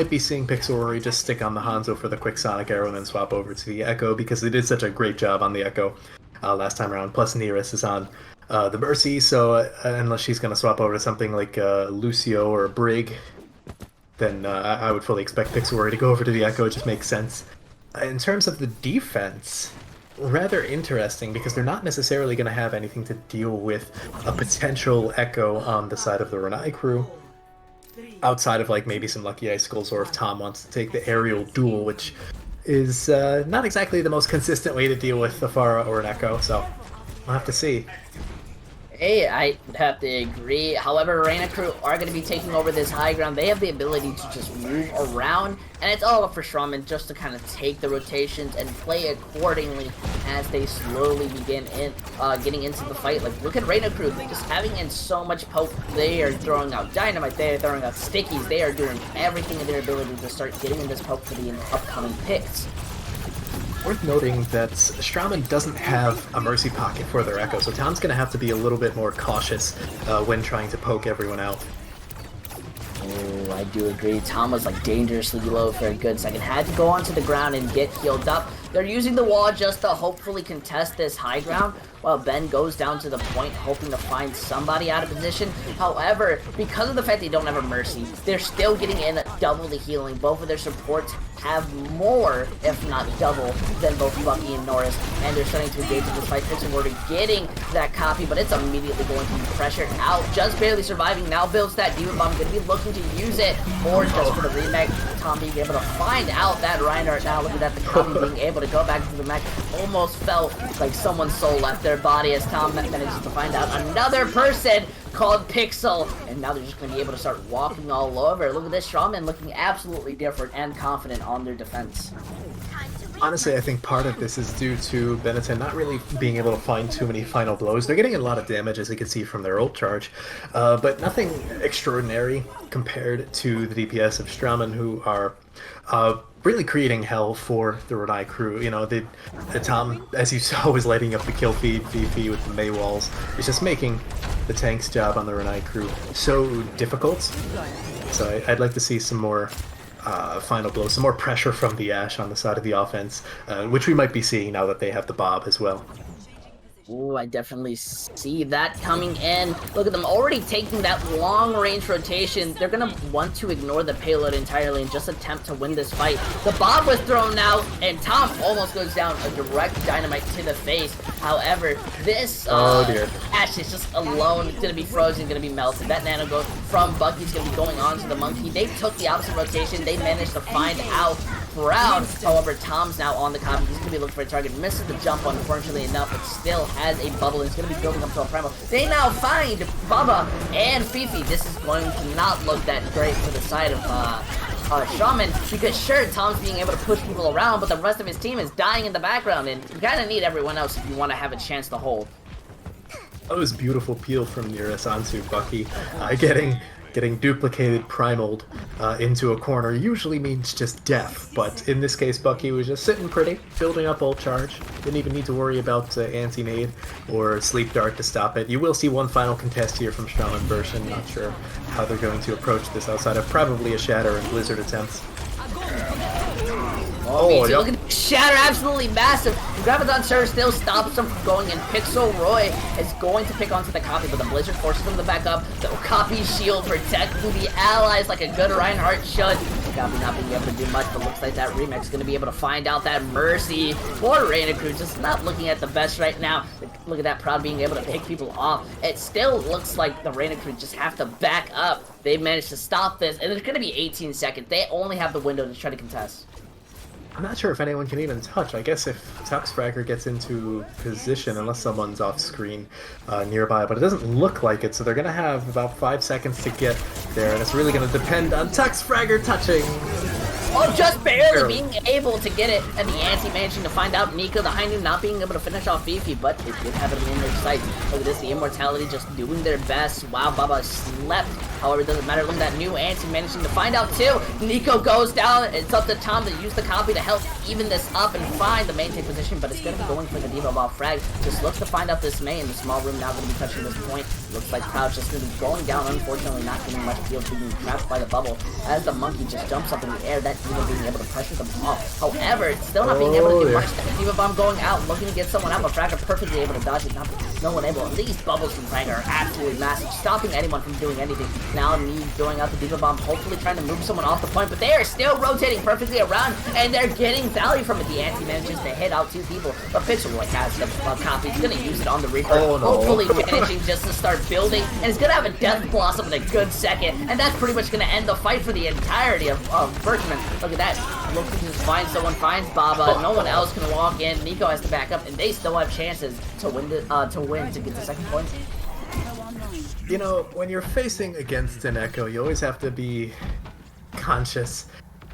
be seeing Pixelrory just stick on the Hanzo for the quick Sonic Arrow and then swap over to the Echo, because they did such a great job on the Echo last time around. Plus Neris is on the Mercy, so unless she's going to swap over to something like Lucio or Brig, then I would fully expect Pixelrory to go over to the Echo. It just makes sense. In terms of the defense, rather interesting, because they're not necessarily going to have anything to deal with a potential Echo on the side of the Renai Crew, outside of like maybe some Lucky Icicles, or if Tom wants to take the aerial duel, which is not exactly the most consistent way to deal with a Pharah or an Echo, so we'll have to see. Hey, I have to agree. However, Reina Crew are going to be taking over this high ground. They have the ability to just move around, and it's all up for Strammen just to kind of take the rotations and play accordingly as they slowly begin getting into the fight. Like, look at Reina Crew just having in so much poke. They are throwing out dynamite, they are throwing out stickies, they are doing everything in their ability to start getting in this poke for the upcoming picks. Worth noting that Strammen doesn't have a Mercy pocket for their Echo, so Tom's going to have to be a little bit more cautious when trying to poke everyone out. Oh, I do agree. Tom was like dangerously low for a good second. Had to go onto the ground and get healed up. They're using the wall just to hopefully contest this high ground, while Ben goes down to the point hoping to find somebody out of position. However, because of the fact they don't have a Mercy, they're still getting in double the healing. Both of their supports have more, if not double, than both Bucky and Norris, and they're starting to engage in this fight. We're getting that copy, but it's immediately going to be pressured out. Just barely surviving. Now builds that Demon Bomb. Going to be looking to use it, or just for the remake. Tom being able to find out that Reinhardt. Now look at that, the copy being able to go back to the mech. Almost felt like someone's soul left their body as Tom manages to find out another person called Pixel, and now they're just going to be able to start walking all over. Look at this, Strammen looking absolutely different and confident on their defense. Honestly, I think part of this is due to Benetton not really being able to find too many final blows. They're getting a lot of damage, as you can see from their ult charge, but nothing extraordinary compared to the DPS of Strammen, who are really creating hell for the Renai Crew. You know, the Tom, as you saw, was lighting up the kill feed, VP with the May walls. It's just making the tank's job on the Renai Crew so difficult. So I'd like to see some more final blow, some more pressure from the Ashe on the side of the offense, which we might be seeing now that they have the Bob as well. Ooh, I definitely see that coming in. Look at them already taking that long-range rotation. They're going to want to ignore the payload entirely and just attempt to win this fight. The bomb was thrown out, and Tom almost goes down a direct dynamite to the face. However, this Ashe is just alone. It's going to be frozen, going to be melted. That nano go from Bucky's going to be going on to the Monkey. They took the opposite rotation. They managed to find out Brown. However, Tom's now on the copy. He's going to be looking for a target. Misses the jump, unfortunately enough, but still has a bubble. He's going to be building up to a primal. They now find Bubba and Fifi. This is going to not look that great for the side of Strammen, because sure, Tom's being able to push people around, but the rest of his team is dying in the background, and you kind of need everyone else if you want to have a chance to hold. That was beautiful peel from Neris onto Bucky. Getting duplicated primaled into a corner usually means just death, but in this case Bucky was just sitting pretty, building up ult charge, didn't even need to worry about anti-nade or sleep dart to stop it. You will see one final contest here from Strammenburschen. Not sure how they're going to approach this outside of probably a Shatter and Blizzard attempt. Oh, look at the shatter, absolutely massive. The Graviton Surge still stops him from going in. Pixel Roy is going to pick onto the copy, but the Blizzard forces him to back up. The copy shield protecting the allies like a good Reinhardt should. The copy not being able to do much, but looks like that Remix is going to be able to find out that Mercy for Reina Crew. Just not looking at the best right now. Look at that Proud being able to pick people off. It still looks like the Reina Crew just have to back up. They managed to stop this, and there's going to be 18 seconds. They only have the window to try to contest. I'm not sure if anyone can even touch. I guess if Tuxfragger gets into position, unless someone's off screen nearby, but it doesn't look like it, so they're going to have about 5 seconds to get there, and it's really going to depend on Tuxfragger touching. Oh, just barely being able to get it, and the Anti managing to find out Nico, the Hainu not being able to finish off Fifi, but they did have it in their sights. Look at this, the Immortality just doing their best. Wow, Baba slept. However, it doesn't matter. Look at that new Anti managing to find out too. Nico goes down. It's up to Tom to use the copy to help even this up and find the main take position, but it's going to be going for the Diva Ball frag. Just looks to find out this main. The small room now going to be touching this point. Looks like Proud's just going to be going down, unfortunately not getting much field, being trapped by the bubble. As the monkey just jumps up in the air, that Diva being able to pressure them off. However, still not being able to do much. The Diva Bomb going out, looking to get someone out, but Fragger perfectly able to dodge it. No one able. These bubbles from Fragger are absolutely massive, stopping anyone from doing anything. Now Need throwing out the Diva Bomb, hopefully trying to move someone off the point, but they are still rotating perfectly around, and they're getting value from it. The Anti manages to hit out 2 people, but Pixel Roy has the copy. He's going to use it on the Reaper, hopefully managing just to start building, and he's going to have a Death Blossom in a good second, and that's pretty much going to end the fight for the entirety of Burschen. Look at that. Looks to just find someone, finds Baba, no one else can walk in. Nico has to back up, and they still have chances to win to get the second point. You know, when you're facing against an Echo, you always have to be conscious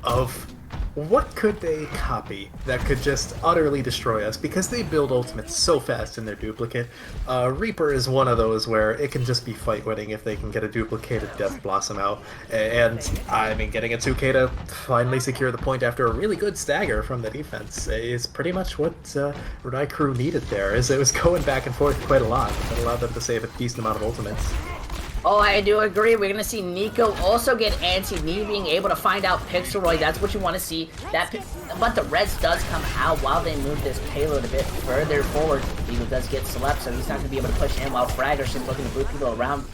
of what could they copy that could just utterly destroy us, because they build ultimates so fast in their duplicate. Reaper is one of those where it can just be fight winning if they can get a duplicated Death Blossom out. And I mean, getting a 2K to finally secure the point after a really good stagger from the defense is pretty much what Renai crew needed there, as it was going back and forth quite a lot. That allowed them to save a decent amount of ultimates. Oh, I do agree. We're going to see Nico also get Anti-Me being able to find out Pixel Roy. That's what you want to see. But the res does come out while they move this payload a bit further forward. Nico does get slept, so he's not going to be able to push in, while Fragger's just looking to boot people around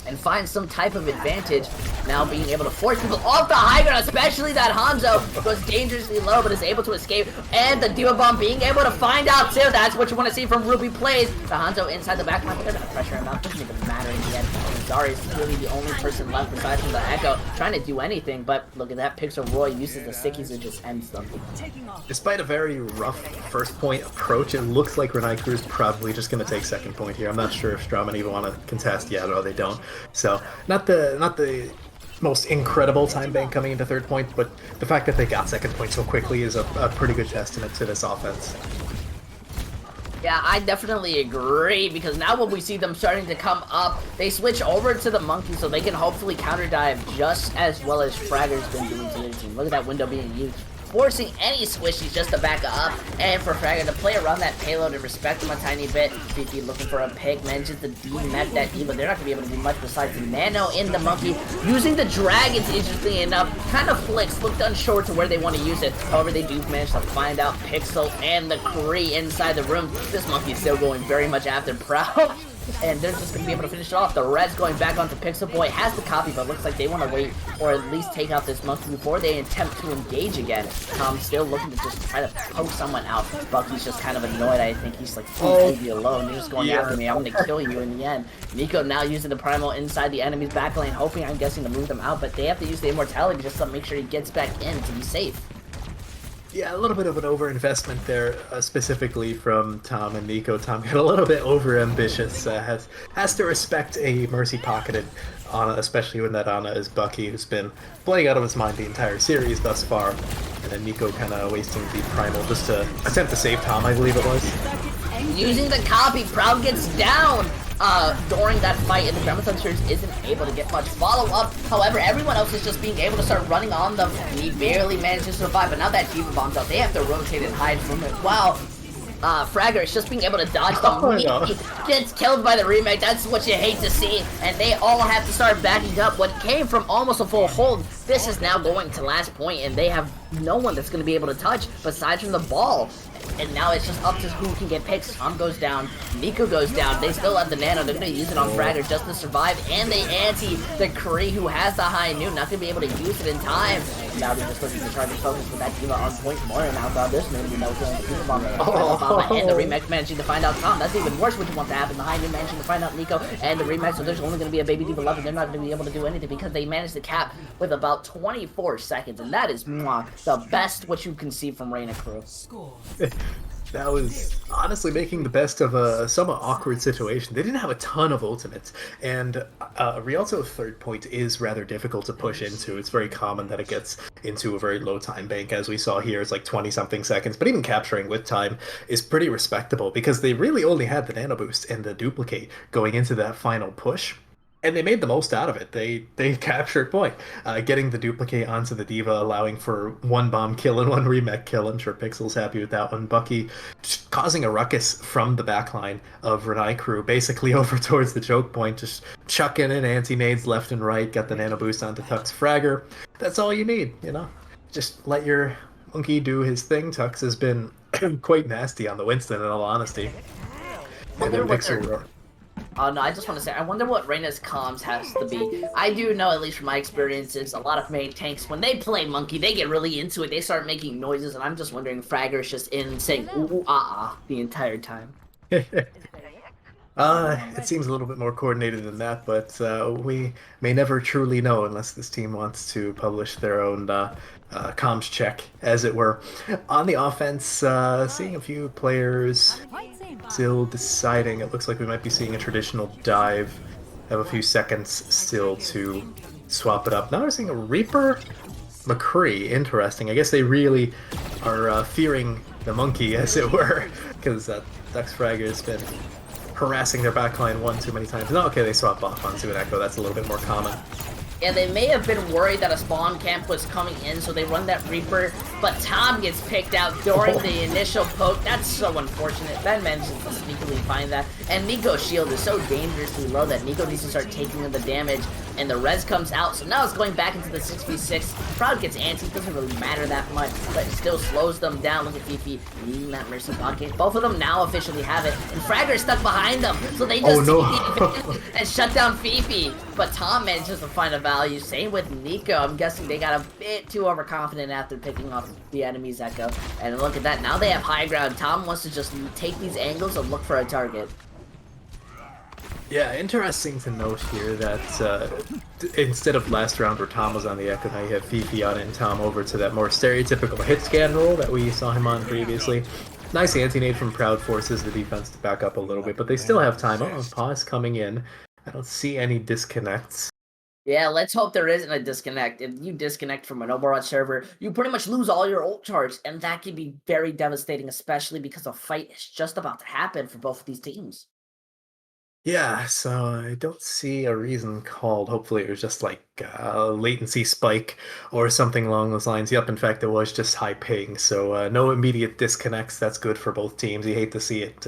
and find some type of advantage. Now being able to force people off the high ground, especially that Hanzo goes dangerously low but is able to escape, and the Diva Bomb being able to find out too. That's what you want to see from Ruby Plays. The Hanzo inside the back line, but they're going to pressure him out. Doesn't even matter in the end. Zari is really the only person left besides from the Echo trying to do anything, but look at that. Pixel Roy uses the stickies and just ends them. Despite a very rough first point approach, it looks like Renai Crew is probably just going to take second point here. I'm not sure if Strammen even want to contest yet, or they don't. So, not the most incredible time bank coming into third point, but the fact that they got second point so quickly is a pretty good testament to this offense. Yeah, I definitely agree, because now when we see them starting to come up, they switch over to the Monkey so they can hopefully counter dive just as well as Fragger's been doing to their team. Look at that window being used, forcing any squishies just to back up, and for Fragger to play around that payload and respect him a tiny bit. BP looking for a pick, manages to demet that Diva. They're not going to be able to do much besides the Nano in the Monkey. Using the Dragons, interestingly enough, kind of flicks, looked unsure to where they want to use it. However, they do manage to find out Pixel and the Kree inside the room. This Monkey is still going very much after Proud. And they're just going to be able to finish it off. The Red's going back onto Pixel Boy, has the copy, but looks like they want to wait, or at least take out this Monkey before they attempt to engage again. Tom's still looking to just try to poke someone out. Bucky's just kind of annoyed. I think he's like, leave me alone. You're just going after me. I'm going to kill you in the end. Nico now using the Primal inside the enemy's back lane, hoping, I'm guessing, to move them out, but they have to use the Immortality just to make sure he gets back in to be safe. Yeah, a little bit of an overinvestment there, specifically from Tom and Nico. Tom got a little bit overambitious, has to respect a Mercy-pocketed Ana, especially when that Ana is Bucky, who's been playing out of his mind the entire series thus far. And then Nico kind of wasting the Primal just to attempt to save Tom, I believe it was. Using the copy, Proud gets down during that fight, and the Graviton Surge isn't able to get much follow-up. However, everyone else is just being able to start running on them. He barely manages to survive, but now that Diva Bomb's out, they have to rotate and hide from it. Wow. Fragger is just being able to dodge them. no. Gets killed by the remake. That's what you hate to see. And they all have to start backing up. What came from almost a full hold, this is now going to last point, and they have no one that's going to be able to touch besides from the ball. And now it's just up to who can get picks. Tom goes down, Nico goes down. They still have the nano. They're going to use it on Fragger just to survive. And they anti the Kree, who has the high noon, not going to be able to use it in time. Now they're just looking to try to focus with that Diva on point more. And now this maybe knows going to keep on and the Remix managing to find out Tom. That's even worse what you want to happen. The high noon managing to find out Nico and the Remix. So there's only going to be a baby Diva left, and they're not going to be able to do anything because they managed to cap with about 24 seconds. And that is the best what you can see from Renai crew. That was honestly making the best of a somewhat awkward situation. They didn't have a ton of ultimates, and Rialto third point is rather difficult to push into. It's very common that it gets into a very low time bank, as we saw here. It's like 20-something seconds, but even capturing with time is pretty respectable because they really only had the nano boost and the duplicate going into that final push. And they made the most out of it. They captured point, getting the duplicate onto the Diva, allowing for one bomb kill and one remech kill. I'm sure Pixel's happy with that one. Bucky just causing a ruckus from the backline of Renai crew, basically over towards the choke point, just chucking in anti-nades left and right, got the nano boost onto Tux Fragger. That's all you need, you know? Just let your monkey do his thing. Tux has been quite nasty on the Winston, in all honesty. And then Pixel... Oh no, I just want to say, I wonder what Reina's comms has to be. I do know, at least from my experiences, a lot of main tanks, when they play Monkey, they get really into it. They start making noises, and I'm just wondering if Fragger's just in saying ooh, the entire time. It seems a little bit more coordinated than that, but we may never truly know unless this team wants to publish their own comms check, as it were. On the offense, seeing a few players still deciding. It looks like we might be seeing a traditional dive. Have a few seconds still to swap it up. Now we're seeing a Reaper McCree. Interesting. I guess they really are fearing the monkey, as it were, because Dux Fragger has been harassing their backline one too many times. No, okay, they swap off onto an Echo. That's a little bit more common. Yeah, they may have been worried that a spawn camp was coming in, so they run that Reaper, but Tom gets picked out during the initial poke. That's so unfortunate. Ben manages to sneakily find that. And Nico's shield is so dangerously low that Nico needs to start taking in the damage, and the res comes out, so now it's going back into the 6v6. Proud gets anti, doesn't really matter that much, but it still slows them down. Look at Fifi needing that Mercy pocket. Both of them now officially have it, and Fragger is stuck behind them, so they just and shut down Fifi. But Tom manages to find a value. Same with Nico. I'm guessing they got a bit too overconfident after picking off the enemy's Echo. And look at that, now they have high ground. Tom wants to just take these angles and look for a target. Yeah, interesting to note here that instead of last round where Tom was on the Echo, now you have Fifi on and Tom over to that more stereotypical hit scan role that we saw him on previously. Nice anti-nade from Proud forces the defense to back up a little bit, but they still have time. Oh, pause coming in. I don't see any disconnects. Yeah, let's hope there isn't a disconnect. If you disconnect from an Overwatch server, you pretty much lose all your ult charge, and that can be very devastating, especially because a fight is just about to happen for both of these teams. Yeah, so I don't see a reason called. Hopefully it was just like a latency spike or something along those lines. Yep, in fact, it was just high ping, so no immediate disconnects. That's good for both teams. You hate to see it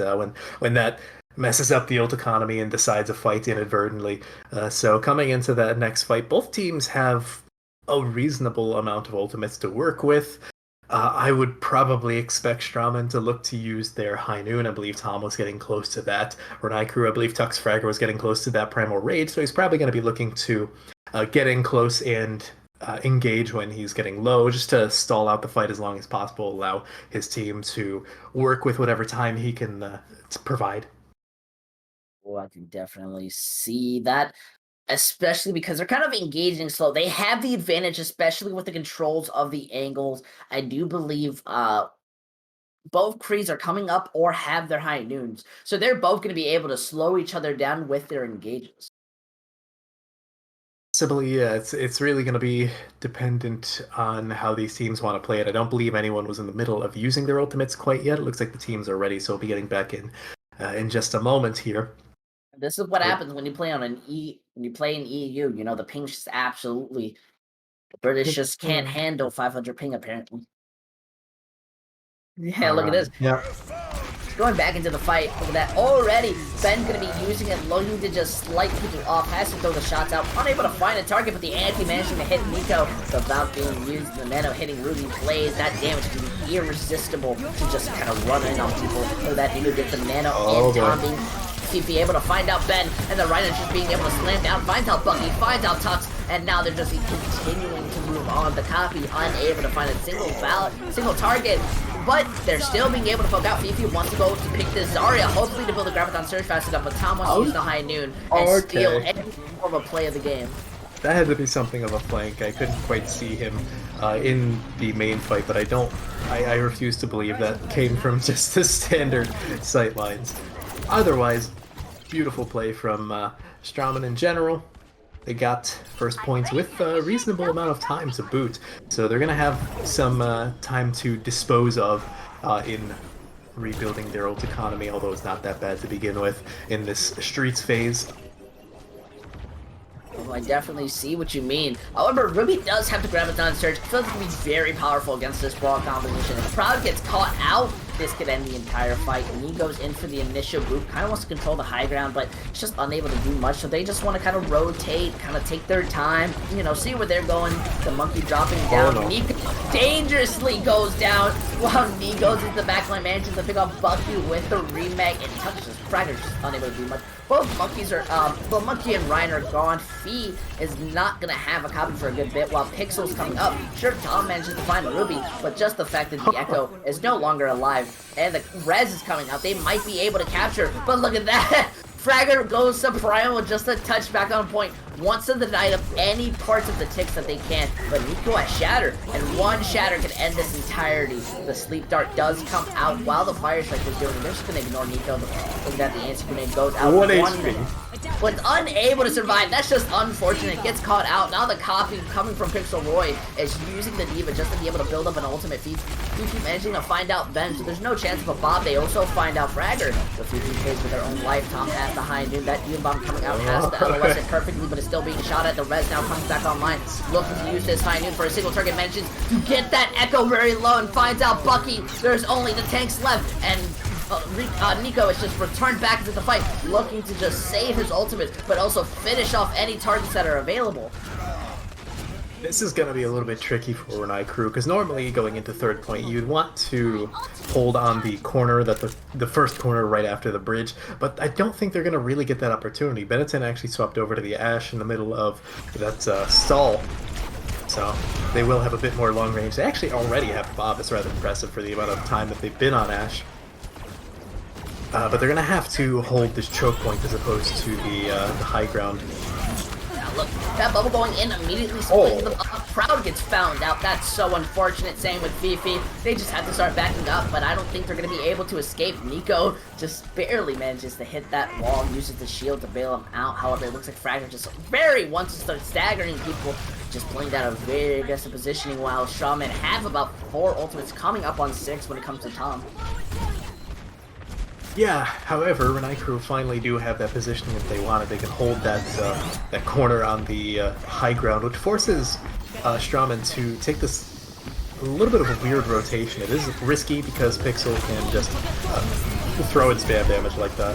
when that messes up the ult economy and decides a fight inadvertently. So coming into that next fight, both teams have a reasonable amount of ultimates to work with. I would probably expect Strammen to look to use their High Noon. I believe Tom was getting close to that. Renai crew, I believe Tux Fragger was getting close to that Primal Rage, so he's probably going to be looking to get in close and engage when he's getting low, just to stall out the fight as long as possible, allow his team to work with whatever time he can provide. Oh, I can definitely see that. Especially because they're kind of engaging slow. They have the advantage, especially with the controls of the angles. I do believe both Krees are coming up or have their high noons. So they're both going to be able to slow each other down with their engages. Possibly, yeah. It's really going to be dependent on how these teams want to play it. I don't believe anyone was in the middle of using their ultimates quite yet. It looks like the teams are ready, so we'll be getting back in just a moment here. This is what happens when you play on when you play in EU. You know, the ping just absolutely, the British just can't handle 500 ping apparently. Yeah, look at this. Yeah. going back into the fight. Look at that. Already, Ben going to be using it, looking to just light people off, has to throw the shots out, unable to find a target, but the anti managing to hit Nico without being used. The nano hitting Ruby plays, that damage can be irresistible to just kind of run in on people. So that Nico gets the nano and Tom being Fifi able to find out Ben, and the Rhino just being able to slam down, finds out Bucky, finds out Tux, and now they're just continuing to move on. The copy unable to find a single target, but they're still being able to poke out. Fifi wants to go to pick the Zarya, hopefully to build a Graviton Surge fast enough, but Tom wants to use the High Noon and steal any form of play of the game. That had to be something of a flank. I couldn't quite see him in the main fight, but I refuse to believe that came from just the standard sight lines. Otherwise, beautiful play from Strammen in general. They got first points with a reasonable amount of time to boot, so they're going to have some time to dispose of in rebuilding their ult economy, although it's not that bad to begin with in this Streets phase. Well, I definitely see what you mean. However, Ruby does have the Graviton Surge. I feel like it can be very powerful against this Brawl composition. If Proud gets caught out, this could end the entire fight. And he goes in for the initial boot, kind of wants to control the high ground, but it's just unable to do much. So they just want to kind of rotate, kind of take their time, you know, see where they're going. The monkey dropping down. Oh, no. Nico dangerously goes down while Nico's in the backline, manages to pick up Bucky with the remake and touches Fragger's just unable to do much. Both monkeys are, both Monkey and Ryan are gone. Fee is not gonna have a copy for a good bit while Pixel's coming up. Sure, Tom manages to find Ruby, but just the fact that the Echo is no longer alive and the Rez is coming out, they might be able to capture, but look at that! Fragger goes to Primal with just a touch back on point. Wants to deny them any parts of the ticks that they can, but Nico has Shatter, and one Shatter can end this entirety. The Sleep Dart does come out while the Fire Strike was doing it. They're just gonna ignore Nico. Look that the anti-grenade goes out. 1 HP. Was unable to survive. That's just unfortunate. Gets caught out. Now the copy coming from Pixel Roy is using the D.Va just to be able to build up an ultimate feat. Fifi managing to find out Ben, so there's no chance of a Bob. They also find out Fragger. The Fifi plays with their own life. Tom has the High Noon. That Demon Bomb coming out has the LOS it perfectly, but it's still being shot at. The Res now comes back online. Looking to use this High Noon for a single target. Manages to get that Echo very low and finds out Bucky. There's only the tanks left, and Nico is just returned back into the fight, looking to just save his ultimate, but also finish off any targets that are available. This is going to be a little bit tricky for Renai crew, because normally going into third point, you'd want to hold on the corner, that the first corner right after the bridge, but I don't think they're going to really get that opportunity. Benetton actually swapped over to the Ashe in the middle of that stall, so they will have a bit more long range. They actually already have Bob. It's rather impressive for the amount of time that they've been on Ashe. But they're going to have to hold this choke point as opposed to the high ground. Now look, that bubble going in immediately splitting them up. Proud gets found out. That's so unfortunate. Same with Fifi. They just have to start backing up, but I don't think they're going to be able to escape. Nico just barely manages to hit that wall, uses the shield to bail him out. However, it looks like Fragger just wants to start staggering people, just playing down a very aggressive positioning, while Strammen have about 4 ultimates coming up on 6 when it comes to Tom. Yeah, however, Renai crew finally do have that positioning if they want it. They can hold that that corner on the high ground, which forces Strammen to take this a little bit of a weird rotation. It is risky because Pixel can just throw and spam damage like that.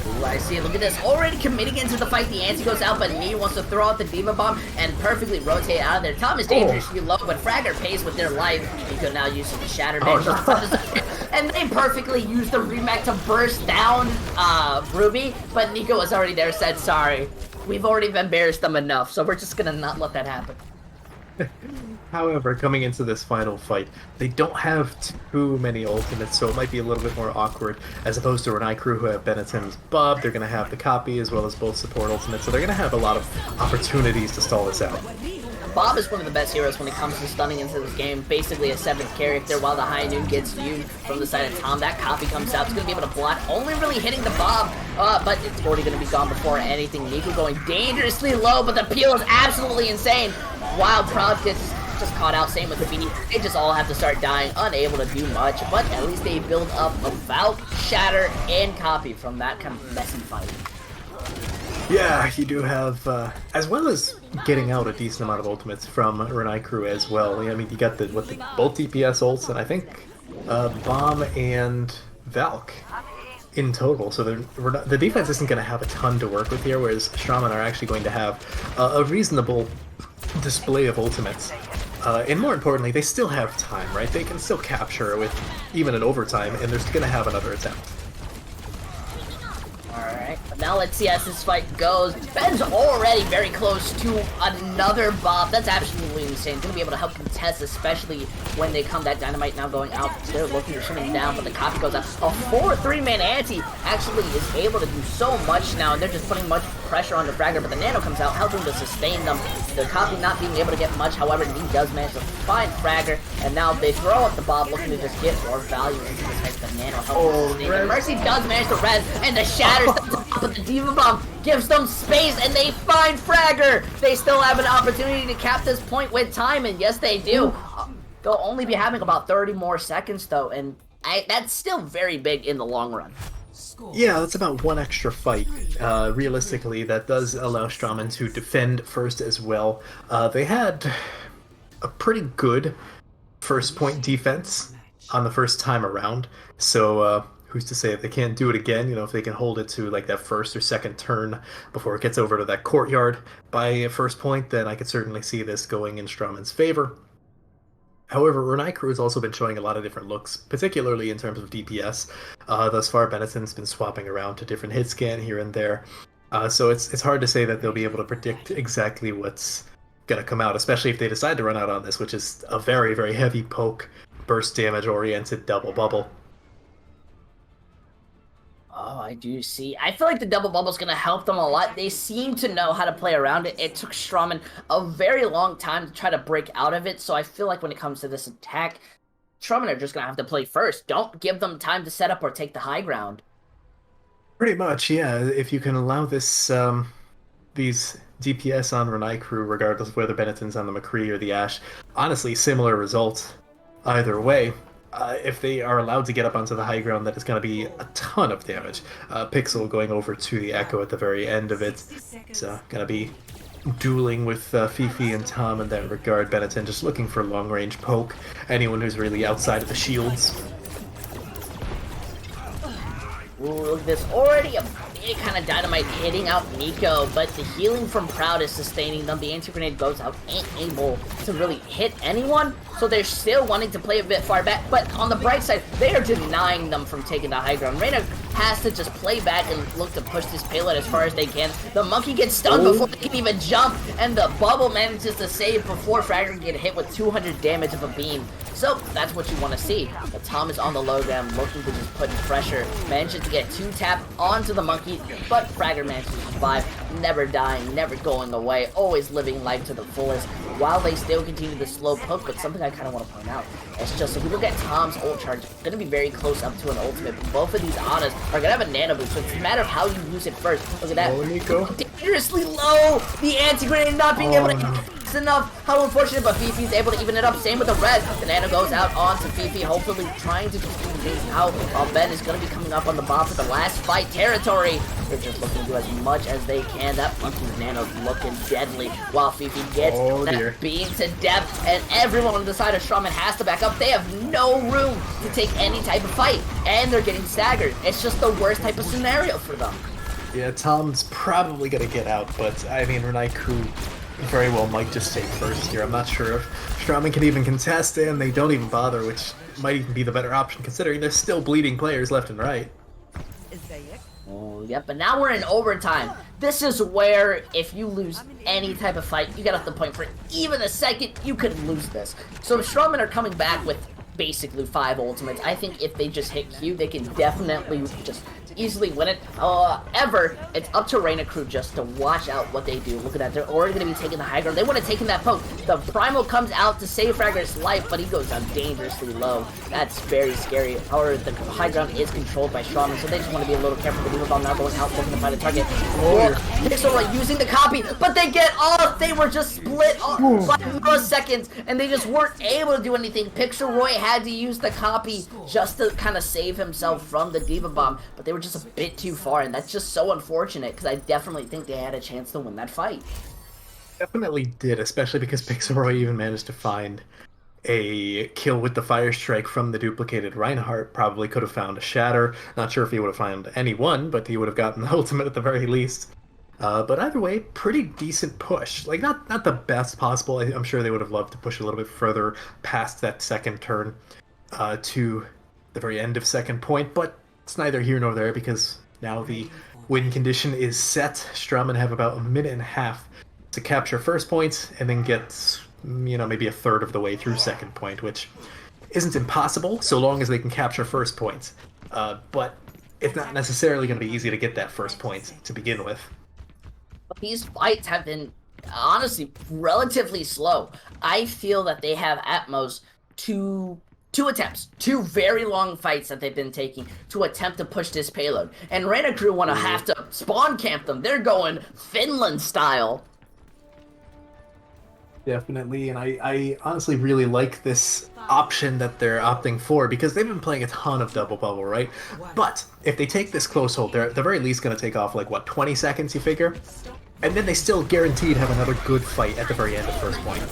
Ooh, I see. Look at this. Already committing into the fight. The anti goes out, but Nee wants to throw out the Diva Bomb and perfectly rotate out of there. Tom is dangerously low, but Fragger pays with their life. Nico now uses the Shatter damage. And they perfectly used the remake to burst down Ruby, but Nico was already there, said, sorry, we've already embarrassed them enough, so we're just gonna not let that happen. However, coming into this final fight, they don't have too many ultimates, so it might be a little bit more awkward, as opposed to Renai crew who have Benetton's Bob. They're going to have the copy as well as both support ultimates, so they're going to have a lot of opportunities to stall this out. Bob is one of the best heroes when it comes to stunning into this game, basically a 7th character, while the High Noon gets used from the side of Tom. That copy comes out, it's going to be able to block, only really hitting the Bob, but it's already going to be gone before anything. Nico going dangerously low, but the peel is absolutely insane, while Proud gets just caught out, same with the BD. They just all have to start dying, unable to do much, but at least they build up about Shatter and copy from that kind of messy fight. Yeah, you do have, as well as getting out a decent amount of ultimates from Renai crew as well. I mean, you got both DPS ults, and I think Bomb and Valk in total. So the defense isn't going to have a ton to work with here, whereas Strammen are actually going to have a reasonable display of ultimates. And more importantly, they still have time, right? They can still capture it with even an overtime, and they're going to have another attempt. Alright, but now let's see as this fight goes. Ben's already very close to another bomb. That's absolutely insane. Gonna be able to help contest, especially when they come that dynamite now going out. They're looking to shut him down, but the copy goes out. A 4-3-man anti actually is able to do so much now, and they're just putting much pressure on the fragger, but the nano comes out, helping to sustain them. The copy not being able to get much, however, he does manage to find fragger, and now they throw up the bomb looking to just get more value into this head. The nano helps sustain them. Mercy does manage to res, and the shatters the top of the Diva Bomb gives them space, and they find fragger. They still have an opportunity to cap this point with time, and yes, they do. They'll only be having about 30 more seconds, though, and that's still very big in the long run. Yeah, that's about one extra fight. Realistically, that does allow Strammen to defend first as well. They had a pretty good first point defense on the first time around, so who's to say if they can't do it again? You know, if they can hold it to like that first or second turn before it gets over to that courtyard by a first point, then I could certainly see this going in Strammen's favor. However, Renai crew has also been showing a lot of different looks, particularly in terms of DPS. Thus far, Benetton's been swapping around to different hit scan here and there. So it's hard to say that they'll be able to predict exactly what's going to come out, especially if they decide to run out on this, which is a very, very heavy poke, burst damage-oriented double bubble. Oh, I do see. I feel like the double bubble's gonna help them a lot. They seem to know how to play around it. It took Strammen a very long time to try to break out of it, so I feel like when it comes to this attack, Strammen are just gonna have to play first. Don't give them time to set up or take the high ground. Pretty much, yeah. If you can allow this, these DPS on Renai crew, regardless of whether Benetton's on the McCree or the Ashe, honestly, similar results either way. If they are allowed to get up onto the high ground, that is going to be a ton of damage. Pixel going over to the Echo at the very end of it. It's going to be dueling with Fifi and Tom in that regard. Benetton just looking for long-range poke. Anyone who's really outside of the shields. Ooh, there's already a big kind of dynamite hitting out Nico, but the healing from Proud is sustaining them. The anti-grenade goes out, ain't able to really hit anyone, so they're still wanting to play a bit far back, but on the bright side, they are denying them from taking the high ground. Reyna has to just play back and look to push this payload as far as they can. The monkey gets stunned before they can even jump, and the bubble manages to save before Fragger can get hit with 200 damage of a beam. So that's what you want to see. But Tom is on the low ground, looking to just put in pressure. Manages to get 2-tap onto the monkey, but Fragger manages to survive, never dying, never going away, always living life to the fullest, while they still continue the slow poke. But something I kind of want to point out, it's just if we look at Tom's ult charge, it's going to be very close up to an ultimate. Both of these autos are going to have a nano boost, so it's a matter of how you use it first. Look at that. Oh, Nico. Dangerously low! The anti-grenade not being able to... It's enough. How unfortunate, but Fifi's able to even it up. Same with the red. The nano goes out onto Fifi, hopefully trying to just keep things out, while Ben is going to be coming up on the bomb for the last fight territory. They're just looking to do as much as they can. That monkey's nano's looking deadly, while Fifi gets that beam to depth, and everyone on the side of Strammen has to back up. They have no room to take any type of fight, and they're getting staggered. It's just the worst type of scenario for them. Yeah, Tom's probably going to get out, but I mean, Renai crew very well might just take first here. I'm not sure if Strammen can even contest, and they don't even bother, which might even be the better option considering there's still bleeding players left and right. Oh, yep, but now we're in overtime. This is where, if you lose any type of fight, you get off the point for even a second, you could lose this. So Strammen are coming back with basically 5 ultimates. I think if they just hit Q, they can definitely just easily win it. However, it's up to Reyna crew just to watch out what they do. Look at that. They're already going to be taking the high ground. They would have taken that poke. The Primal comes out to save Fragger's life, but he goes down dangerously low. That's very scary. However, the high ground is controlled by Strammen, so they just want to be a little careful. The Diva Bomb now going out, looking to find a target. Pixel like using the copy, but they get off. They were just split off by milliseconds, and they just weren't able to do anything. Pixel Roy had to use the copy just to kind of save himself from the Diva Bomb, but they were just a bit too far, and that's just so unfortunate because I definitely think they had a chance to win that fight. Definitely did, especially because Pixelroy even managed to find a kill with the Fire Strike from the duplicated Reinhardt, probably could have found a Shatter. Not sure if he would have found anyone, but he would have gotten the ultimate at the very least. But either way, pretty decent push. Like, not the best possible. I'm sure they would have loved to push a little bit further past that second turn to the very end of second point, but it's neither here nor there because now the win condition is set. Strammen have about a minute and a half to capture first point and then get, maybe a third of the way through second point, which isn't impossible so long as they can capture first point. But it's not necessarily going to be easy to get that first point to begin with. These fights have been, honestly, relatively slow. I feel that they have at most two attempts, two very long fights that they've been taking to attempt to push this payload. And Renai crew want to have to spawn camp them. They're going Finland style. Definitely, and I honestly really like this option that they're opting for because they've been playing a ton of double bubble, right? But if they take this close hold, they're at the very least going to take off like, what, 20 seconds, you figure? And then they still guaranteed have another good fight at the very end of first point.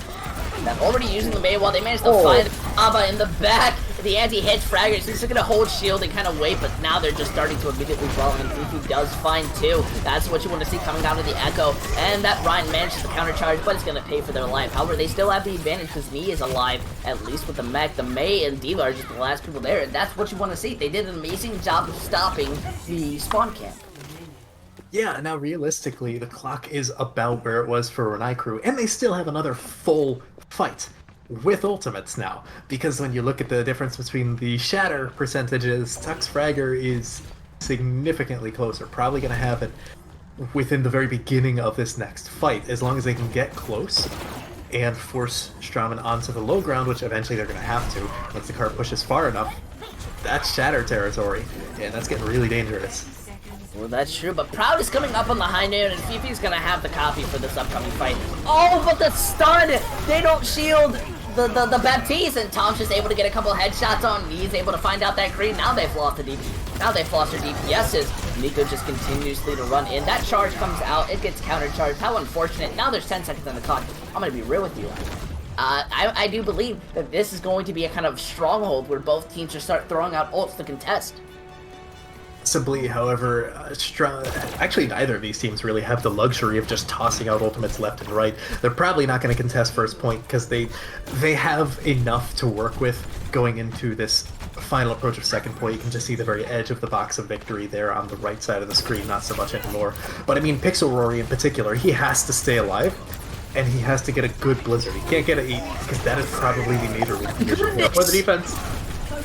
They're already using the May while they managed to find Abba in the back. The anti-hit fraggers, he's just gonna hold shield and kind of wait, but now they're just starting to immediately fall, and Fifi does find two. That's what you want to see coming out of the Echo, and that Ryan manages to countercharge, but it's gonna pay for their life. However, they still have the advantage because Me is alive, at least with the mech. The May and Diva are just the last people there, and that's what you want to see. They did an amazing job of stopping the spawn camp. Yeah, now realistically, the clock is about where it was for Renai crew, and they still have another full fight with ultimates now. Because when you look at the difference between the shatter percentages, Tux Fragger is significantly closer. Probably going to have it within the very beginning of this next fight, as long as they can get close and force Strammen onto the low ground, which eventually they're going to have to once the car pushes far enough. That's shatter territory, and that's getting really dangerous. Well, that's true, but Proud is coming up on the high noon, and Fifi's gonna have the copy for this upcoming fight. Oh, but the stun! They don't shield the Baptiste, and Tom's just able to get a couple headshots on. He's able to find out that Creed. Now they've lost their DPSs. Nico just continuously to run in. That charge comes out, it gets countercharged. How unfortunate. Now there's 10 seconds on the clock. I'm gonna be real with you. I do believe that this is going to be a kind of stronghold where both teams just start throwing out ults to contest. Possibly, however, actually neither of these teams really have the luxury of just tossing out ultimates left and right. They're probably not going to contest first point because they have enough to work with going into this final approach of second point. You can just see the very edge of the box of victory there on the right side of the screen, not so much anymore. But I mean, Pixel Rory in particular, he has to stay alive. And he has to get a good blizzard. He can't get an 8 because that is probably the major condition for the defense.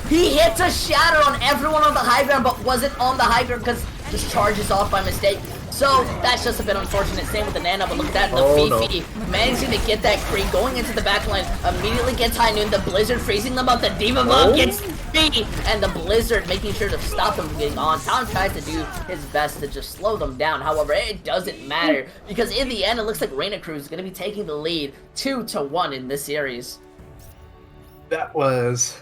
He hits a shatter on everyone on the high ground, but wasn't on the high ground because just charges off by mistake. So that's just a bit unfortunate. Same with the Nano, but look at that, the Fifi managing to get that Creed going into the back line, immediately gets high noon, the Blizzard freezing them up, the Diva Bomb gets Fifi, and the Blizzard making sure to stop them from getting on. Tom tries to do his best to just slow them down. However, it doesn't matter because in the end, it looks like Renai Crew is going to be taking the lead 2-1 in this series. That was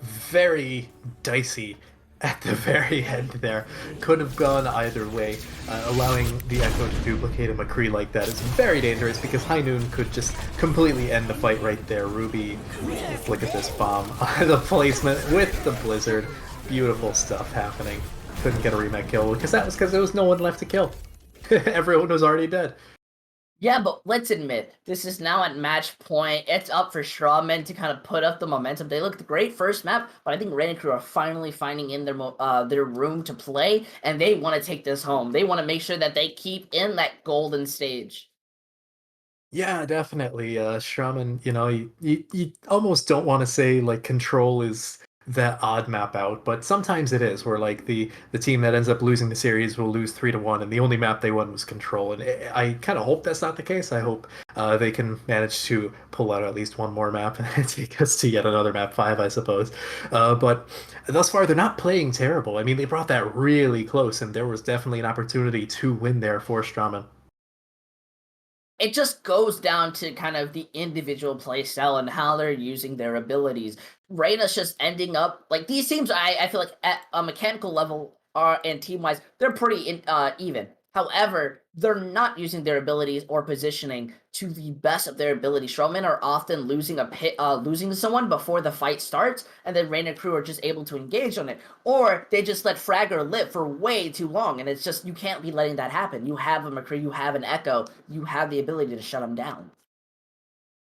very dicey at the very end there. Could have gone either way. Allowing the Echo to duplicate a McCree like that is very dangerous because High Noon could just completely end the fight right there. Ruby, look at this bomb. The placement with the Blizzard. Beautiful stuff happening. Couldn't get a remake kill because there was no one left to kill. Everyone was already dead. Yeah, but let's admit, this is now at match point. It's up for Strammen to kind of put up the momentum. They looked great first map, but I think Renai Crew are finally finding in their room to play, and they want to take this home. They want to make sure that they keep in that golden stage. Yeah, definitely. Strammen, you almost don't want to say like control is that odd map out, but sometimes it is where like the team that ends up losing the series will lose 3-1, and the only map they won was control. And I kind of hope that's not the case. I hope they can manage to pull out at least one more map and take us to yet another map 5, I suppose. But thus far, they're not playing terrible. I mean, they brought that really close, and there was definitely an opportunity to win there for Strammen. It just goes down to kind of the individual play style and how they're using their abilities. Reyna's just ending up like these teams. I feel like at a mechanical level and team wise, they're pretty even. However, they're not using their abilities or positioning to the best of their ability. Strammen are often losing someone before the fight starts, and then Renai crew are just able to engage on it. Or they just let Fragger live for way too long, and it's just, you can't be letting that happen. You have a McCree, you have an Echo, you have the ability to shut them down.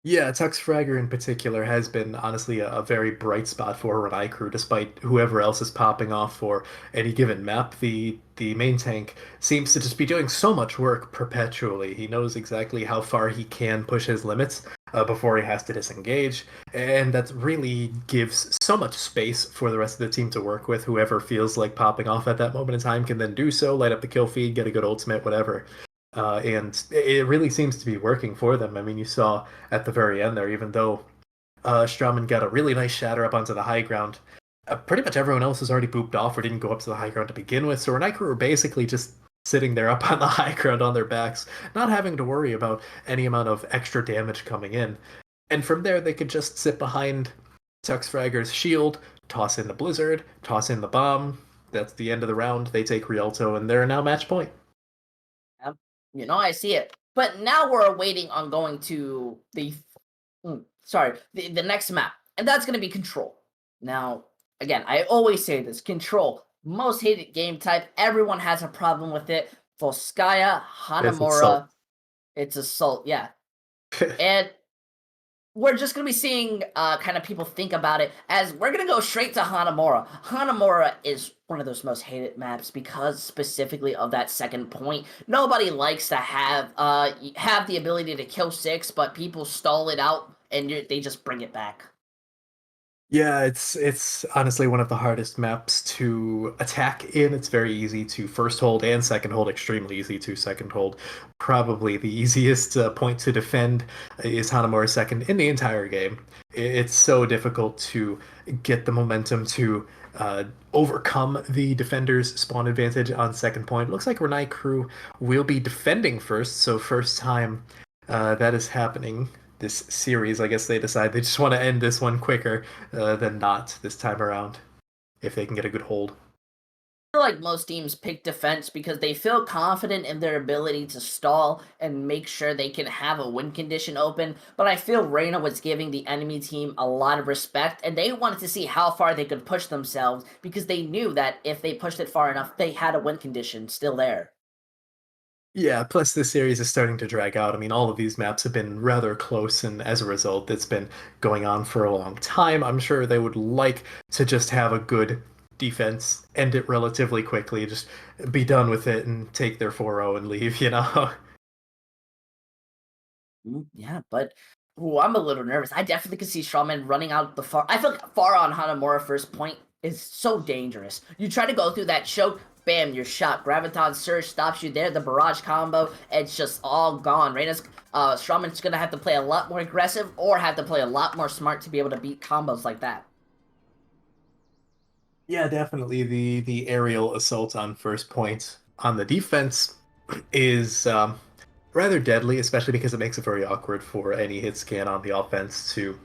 Yeah, Tux Fragger in particular has been honestly a very bright spot for Renai crew, despite whoever else is popping off for any given map. The main tank seems to just be doing so much work perpetually. He knows exactly how far he can push his limits before he has to disengage, and that really gives so much space for the rest of the team to work with. Whoever feels like popping off at that moment in time can then do so, light up the kill feed, get a good ultimate, whatever. And it really seems to be working for them. I mean, you saw at the very end there, even though Strammen got a really nice shatter up onto the high ground, pretty much everyone else was already booped off or didn't go up to the high ground to begin with. So Renai crew were basically just sitting there up on the high ground on their backs, not having to worry about any amount of extra damage coming in. And from there, they could just sit behind Tux Fragger's shield, toss in the Blizzard, toss in the bomb. That's the end of the round. They take Rialto, and they're now match point. You know, I see it. But now we're waiting on going to the next map. And that's going to be Control. Now, again, I always say this. Control, most hated game type. Everyone has a problem with it. Volskaya, Hanamura. It's Assault, yeah. And we're just going to be seeing kind of people think about it as we're going to go straight to Hanamura. Hanamura is one of those most hated maps because specifically of that second point. Nobody likes to have the ability to kill 6, but people stall it out and they just bring it back. Yeah, it's honestly one of the hardest maps to attack in. It's very easy to first hold and second hold, extremely easy to second hold. Probably the easiest point to defend is Hanamura second in the entire game. It's so difficult to get the momentum to overcome the defender's spawn advantage on second point. It looks like Renai crew will be defending first, so first time that is happening this series. I guess they decide they just want to end this one quicker than not this time around, if they can get a good hold. I feel like most teams pick defense because they feel confident in their ability to stall and make sure they can have a win condition open, but I feel Renai was giving the enemy team a lot of respect, and they wanted to see how far they could push themselves because they knew that if they pushed it far enough, they had a win condition still there. Yeah, plus this series is starting to drag out. I mean, all of these maps have been rather close, and as a result, it's been going on for a long time. I'm sure they would like to just have a good defense, end it relatively quickly, just be done with it and take their 4-0 and leave, you know? Yeah, but I'm a little nervous. I definitely could see Strammen running out the far. I feel like far on Hanamura first point is so dangerous. You try to go through that choke, bam, you're shot. Graviton Surge stops you there. The barrage combo, it's just all gone. Strammen's gonna have to play a lot more aggressive or have to play a lot more smart to be able to beat combos like that. Yeah, definitely the aerial assault on first point on the defense is rather deadly, especially because it makes it very awkward for any hit scan on the offense to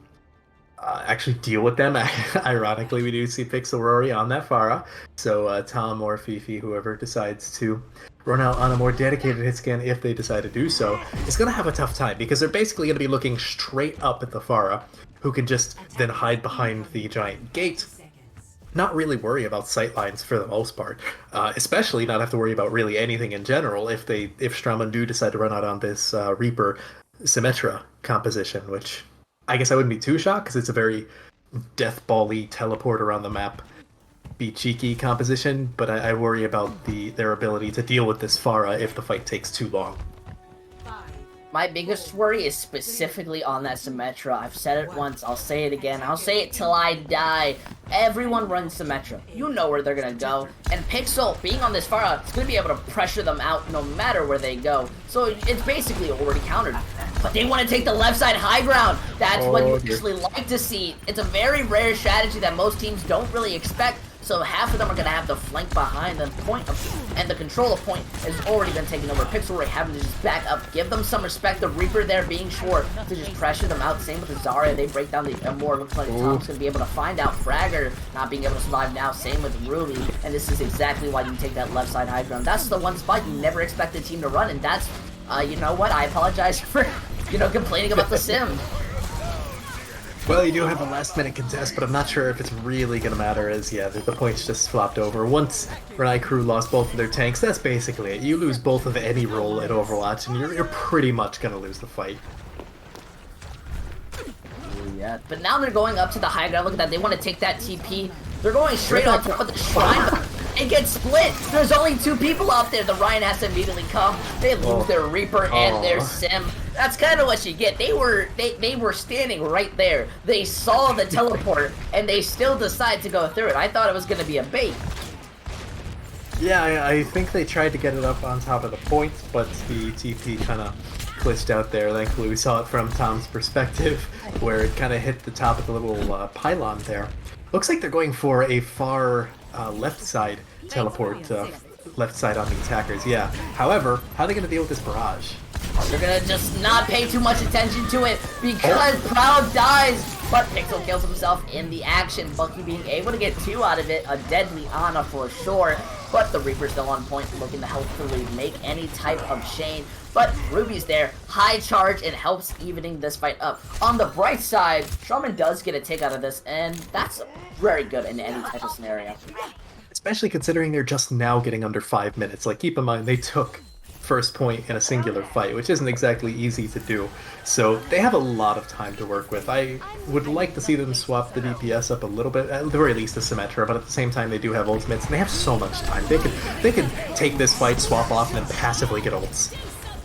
actually deal with them. Ironically, we do see Pixel Rory on that Pharah, so Tom or Fifi, whoever decides to run out on a more dedicated hit scan, if they decide to do so, is going to have a tough time because they're basically going to be looking straight up at the Pharah, who can just then hide behind the giant gate, not really worry about sightlines for the most part, especially not have to worry about really anything in general if Strammen do decide to run out on this Reaper Symmetra composition, which I guess I wouldn't be too shocked because it's a very death ball-y teleport around the map, be cheeky composition, but I worry about their ability to deal with this Pharah if the fight takes too long. My biggest worry is specifically on that Symmetra. I've said it once, I'll say it again, I'll say it till I die. Everyone runs Symmetra. You know where they're gonna go. And Pixel, being on this Pharah, is gonna be able to pressure them out no matter where they go. So it's basically already countered. But they want to take the left side high ground. That's what you actually like to see. It's a very rare strategy that most teams don't really expect. So half of them are going to have to flank behind the point of, and the control of point has already been taken over. Pixelroy having to just back up, give them some respect. The Reaper there being sure to just pressure them out. Same with the Zarya. They break down the Immortal. Looks like Tom's going to be able to find out Fragger not being able to survive now. Same with Ruby. And this is exactly why you take that left side high ground. That's the one spot you never expect the team to run. And that's, you know what? I apologize for, complaining about the sim. Well, you do have a last-minute contest, but I'm not sure if it's really going to matter as, yeah, the points just flopped over. Once Renai crew lost both of their tanks, that's basically it. You lose both of any role at Overwatch, and you're pretty much going to lose the fight. Yeah, but now they're going up to the high ground. Look at that. They want to take that TP. They're going straight on top of the shrine. It gets split. There's only 2 people out there. The Ryan has to immediately come. They lose their Reaper and their Sim. That's kind of what you get. They were standing right there. They saw the teleport, and they still decide to go through it. I thought it was going to be a bait. Yeah, I think they tried to get it up on top of the point, but the TP kind of glitched out there. Thankfully, we saw it from Tom's perspective, where it kind of hit the top of the little pylon there. Looks like they're going for a far left side teleport, left side on the attackers, yeah. However, how are they going to deal with this barrage? They're going to just not pay too much attention to it because Proud dies, but Pixel kills himself in the action. Bucky being able to get 2 out of it, a deadly Ana for sure, but the Reaper's still on point, looking to helpfully make any type of chain. But Ruby's there, high charge, and helps evening this fight up. On the bright side, Strammen does get a take out of this, and that's very good in any type of scenario. Especially considering they're just now getting under 5 minutes. Like, keep in mind, they took first point in a singular fight, which isn't exactly easy to do. So they have a lot of time to work with. I would like to see them swap the DPS up a little bit, at the very least the Symmetra, but at the same time they do have ultimates, and they have so much time. They could take this fight, swap off, and then passively get ults.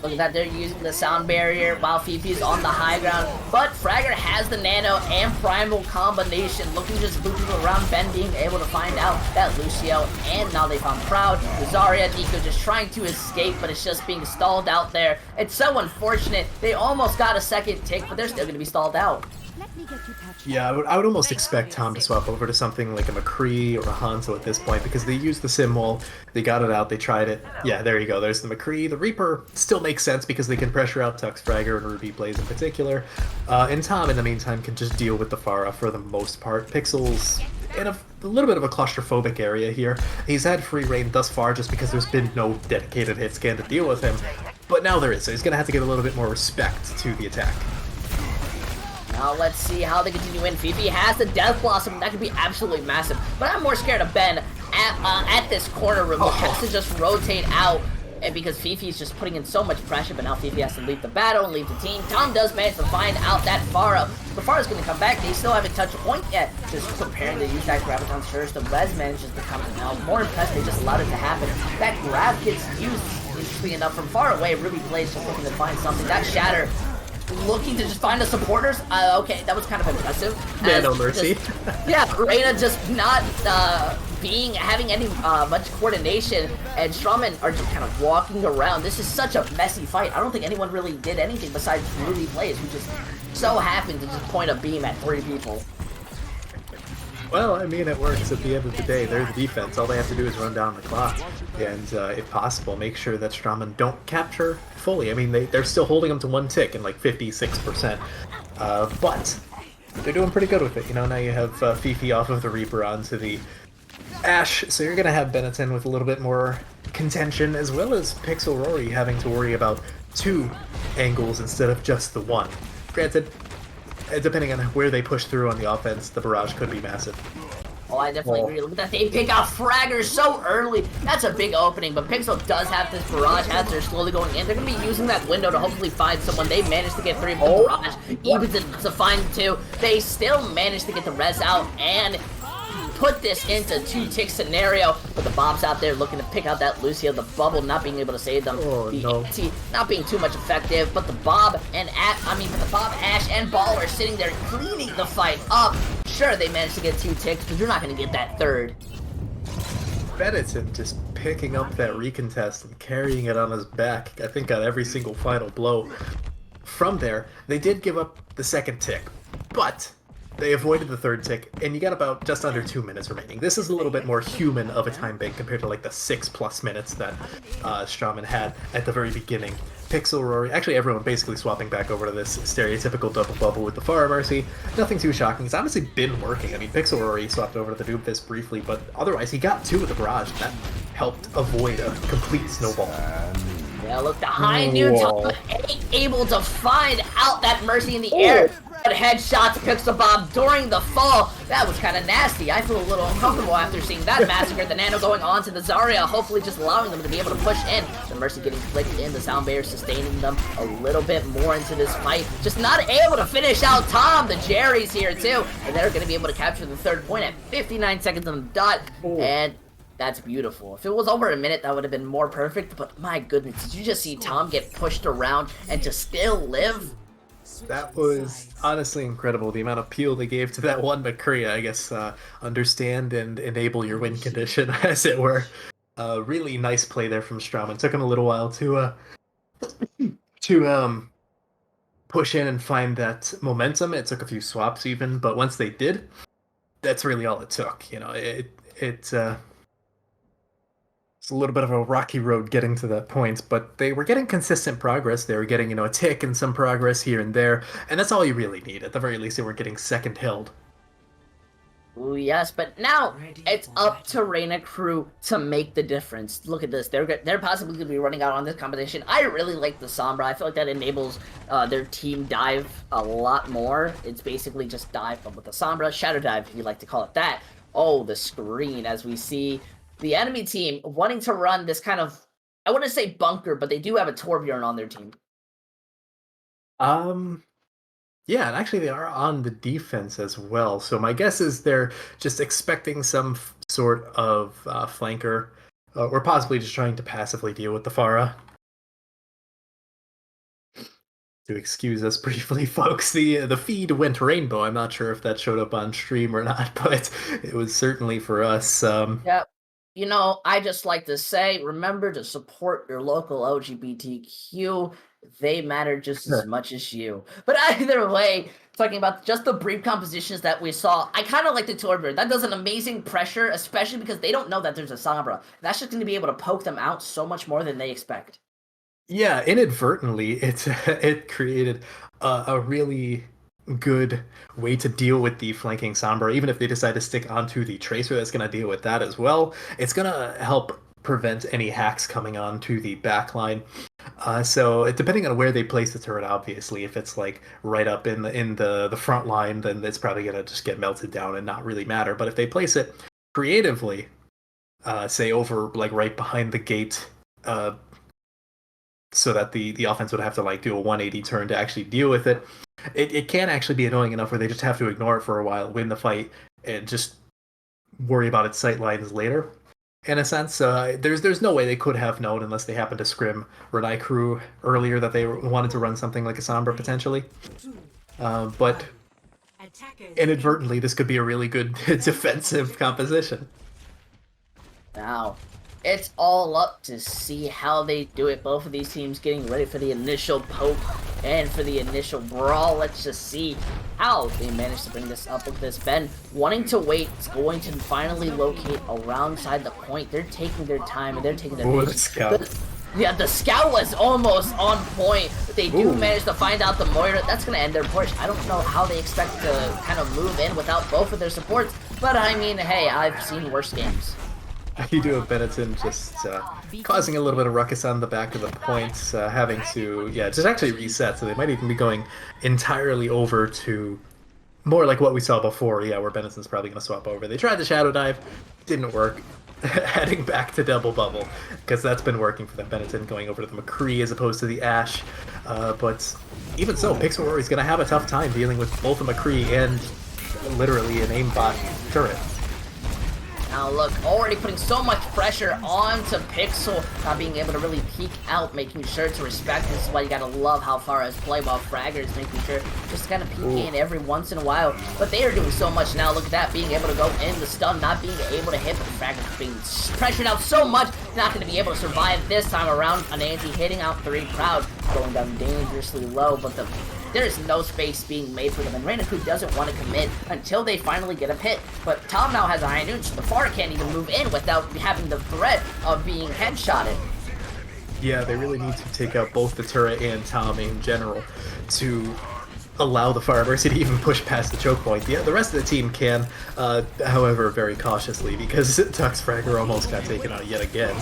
Look at that, they're using the sound barrier while Fifi's on the high ground. But Fragger has the nano and primal combination. Looking just looping around Ben, being able to find out that Lucio, and now they found Proud. Zarya, Nico just trying to escape, but it's just being stalled out there. It's so unfortunate. They almost got a second tick, but they're still going to be stalled out. Yeah, I would almost expect Tom to swap over to something like a McCree or a Hanzo at this point, because they used the sim wall, they got it out, they tried it. Yeah, there you go, there's the McCree. The Reaper still makes sense because they can pressure out Tux, Fragger, and Ruby Blaze in particular. And Tom, in the meantime, can just deal with the Pharah for the most part. Pixel's in a little bit of a claustrophobic area here. He's had free reign thus far just because there's been no dedicated hit scan to deal with him, but now there is, so he's going to have to get a little bit more respect to the attack. Now let's see how they continue in. Fifi has the Death Blossom. That could be absolutely massive. But I'm more scared of Ben at this corner room. He has to just rotate out, and because Fifi's just putting in so much pressure, but now Fifi has to leave the battle and leave the team. Tom does manage to find out that Pharah. The Pharah's going to come back. They still haven't touched a point yet. Just preparing to use that Graviton Surge. The Res manages to come out. More impressed, they just allowed it to happen. That grab gets used, interestingly enough, from far away. Ruby Blaze just looking to find something. That Shatter looking to just find the supporters. Okay, that was kind of impressive. Yeah, no mercy. Yeah, Reina just not having any much coordination, and Strammen are just kind of walking around. This is such a messy fight. I don't think anyone really did anything besides Ruby Blaze, who just so happened to just point a beam at 3 people. Well, I mean, it works at the end of the day. They're the defense. All they have to do is run down the clock and, if possible, make sure that Strammen don't capture fully. I mean, they're still holding them to 1 tick and like 56%. But they're doing pretty good with it. You know, now you have Fifi off of the Reaper onto the Ashe, so you're going to have Benetton with a little bit more contention, as well as Pixel Rory having to worry about 2 angles instead of just the 1. Granted, depending on where they push through on the offense, the barrage could be massive. Oh, I definitely agree. Look at that. They pick out Fragger so early. That's a big opening, but Pixel does have this barrage as they're slowly going in. They're going to be using that window to hopefully find someone. They managed to get 3 of the barrage, even to find 2. They still managed to get the res out and put this into 2-tick scenario, but the Bob's out there looking to pick out that Lucio, the bubble not being able to save them, the not being too much effective, but the Bob and Ashe and Ball are sitting there cleaning the fight up. Sure, they managed to get 2 ticks, but you're not going to get that 3rd. Benetton just picking up that recontest and carrying it on his back, I think on every single final blow. From there, they did give up the 2nd tick, but They avoided the third tick, and you got about just under 2 minutes remaining. This is a little bit more human of a time bank compared to like the 6+ minutes that Strammen had at the very beginning. Pixel Rory, actually everyone basically swapping back over to this stereotypical double bubble with the Pharah Mercy. Nothing too shocking. It's honestly been working. I mean, Pixel Rory swapped over to the Doomfist briefly, but otherwise he got 2 with the barrage, and that helped avoid a complete snowball. Yeah, look, the high noon top able to find out that Mercy in the air. Headshots Pixel Bob during the fall. That was kind of nasty. I feel a little uncomfortable after seeing that massacre. The Nano going on to the Zarya, hopefully just allowing them to be able to push in. The Mercy getting flicked in, the Sound Barrier sustaining them a little bit more into this fight. Just not able to finish out Tom. The Jerry's here too, and they're going to be able to capture the 3rd point at 59 seconds on the dot. And that's beautiful. If it was over a minute, that would have been more perfect, but my goodness, did you just see Tom get pushed around and to still live? That was honestly incredible, the amount of peel they gave to that one McCree, I guess, understand and enable your win condition, as it were. Really nice play there from Strammen. Took him a little while to push in and find that momentum. It took a few swaps even, but once they did, that's really all it took. You know, it's a little bit of a rocky road getting to that point, but they were getting consistent progress. They were getting, you know, a tick and some progress here and there, and that's all you really need. At the very least, they were getting second held. Ooh, yes, but now it's up to Renai crew to make the difference. Look at this. They're possibly going to be running out on this competition. I really like the Sombra. I feel like that enables their team dive a lot more. It's basically just dive, but with the Sombra, shadow dive, if you like to call it that. Oh, the screen, as we see the enemy team wanting to run this kind of, I wouldn't say bunker, but they do have a Torbjorn on their team. Yeah, and actually they are on the defense as well. So my guess is they're just expecting some sort of flanker, or possibly just trying to passively deal with the Pharah. To excuse us briefly, folks, the feed went rainbow. I'm not sure if that showed up on stream or not, but it was certainly for us. Yep. You know, I just like to say, remember to support your local LGBTQ. They matter just as much as you. But either way, talking about just the brief compositions that we saw, I kind of like the Torbjorn. That does an amazing pressure, especially because they don't know that there's a Sombra. That's just going to be able to poke them out so much more than they expect. Yeah, inadvertently, it created a really good way to deal with the flanking Sombra. Even if they decide to stick onto the Tracer, that's going to deal with that as well. It's going to help prevent any hacks coming on to the backline. So depending on where they place the turret, obviously, if it's like right up in the front line, then it's probably going to just get melted down and not really matter. But if they place it creatively, say over like right behind the gate, so that the offense would have to like do a 180 turn to actually deal with it. It can actually be annoying enough where they just have to ignore it for a while, win the fight, and just worry about its sight lines later. In a sense, there's no way they could have known unless they happened to scrim Renai crew earlier that they wanted to run something like a Sombra potentially. But inadvertently, this could be a really good defensive composition. Now, it's all up to see how they do it. Both of these teams getting ready for the initial poke and for the initial brawl. Let's just see how they manage to bring this up with this. Ben wanting to wait. It's going to finally locate around side the point. They're taking their time and they're taking their the scout. Yeah, the scout was almost on point. But they do manage to find out the Moira. That's going to end their push. I don't know how they expect to kind of move in without both of their supports. But I mean, hey, I've seen worse games. You do have Benetton just causing a little bit of ruckus on the back of the points, having to, just actually reset, so they might even be going entirely over to more like what we saw before, where Benetton's probably going to swap over. They tried the Shadow Dive, didn't work, heading back to Double Bubble, because that's been working for them. Benetton going over to the McCree as opposed to the Ashe, but even so, Pixel Rory's going to have a tough time dealing with both a McCree and literally an aimbot turret. Now look, already putting so much pressure onto Pixel, not being able to really peek out, making sure to respect. This is why you gotta love how Pharah's play, while Fragger is making sure just kind of peek in every once in a while. But they are doing so much now. Look at that, being able to go in the stun, not being able to hit, but Fragger's being pressured out so much, not going to be able to survive this time around. An anti hitting out 3 Proud, going down dangerously low, but the there's no space being made for them, and Renai doesn't want to commit until they finally get a pit. But Tom now has a high noon, so the Pharah can't even move in without having the threat of being headshotted. Yeah, they really need to take out both the turret and Tom in general to allow the Fire Mercy to even push past the choke point. The rest of the team can, however, very cautiously, because Tux Fragger almost got taken out yet again.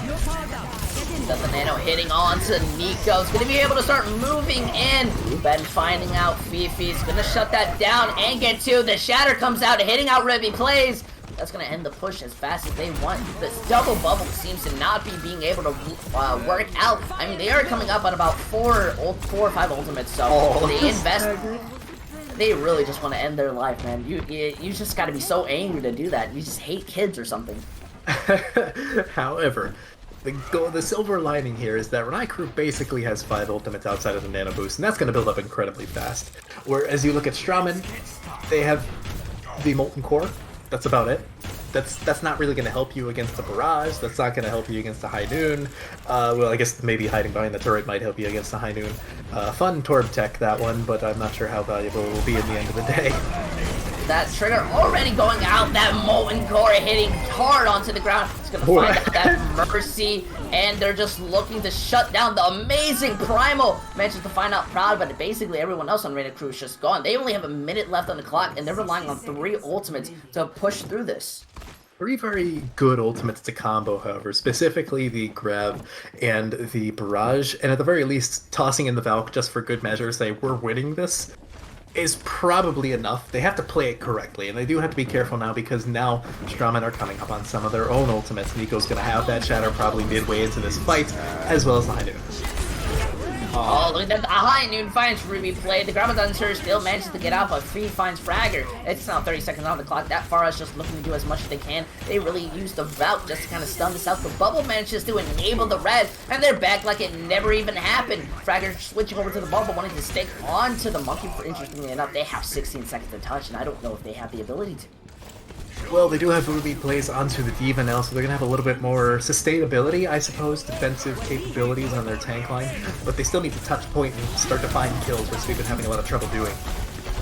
The Nano hitting on to Nico's gonna be able to start moving in. Ben finding out Fifi's gonna shut that down and get two. The Shatter comes out, hitting out Revy plays. That's going to end the push as fast as they want. This double bubble seems to not be being able to work out. I mean, they are coming up on about 4 or 5 ultimates, so they invest. They really just want to end their life, man. You just got to be so angry to do that. You just hate kids or something. However, the silver lining here is that Renai Crew basically has 5 ultimates outside of the Nano Boost, and that's going to build up incredibly fast. Whereas you look at Strammen, they have the Molten Core. That's about it. That's not really going to help you against the Barrage. That's not going to help you against the High Noon. Well, I guess maybe hiding behind the turret might help you against the High Noon. Fun Torb tech, that one, but I'm not sure how valuable it will be in the end of the day. That trigger already going out, that Molten Core hitting hard onto the ground. It's going to find out that Mercy, and they're just looking to shut down the amazing Primal. Managed to find out Proud, but basically everyone else on Renai Crew is just gone. They only have a minute left on the clock, and they're relying on 3 ultimates to push through this. 3 very good ultimates to combo, however, specifically the Grab and the Barrage, and at the very least, tossing in the Valk just for good measure, say, we're winning this, is probably enough. They have to play it correctly, and they do have to be careful now because now Strammen are coming up on some of their own ultimates. Nico's going to have that Shatter probably midway into this fight, as well as the High Noon. Oh, look at that. The High Noon finds Ruby play. The Gramaduncer still manages to get out, but Fee finds Fragger. It's now 30 seconds on the clock. That Pharah is just looking to do as much as they can. They really use the Valk just to kind of stun this out. The Bubble manages to enable the Red, and they're back like it never even happened. Fragger switching over to the Bubble, wanting to stick onto the Monkey. Interestingly enough, they have 16 seconds to touch, and I don't know if they have the ability to. Well, they do have Ruby plays onto the Diva now, so they're going to have a little bit more sustainability, I suppose, defensive capabilities on their tank line, but they still need to touch point and start to find kills, which we've been having a lot of trouble doing.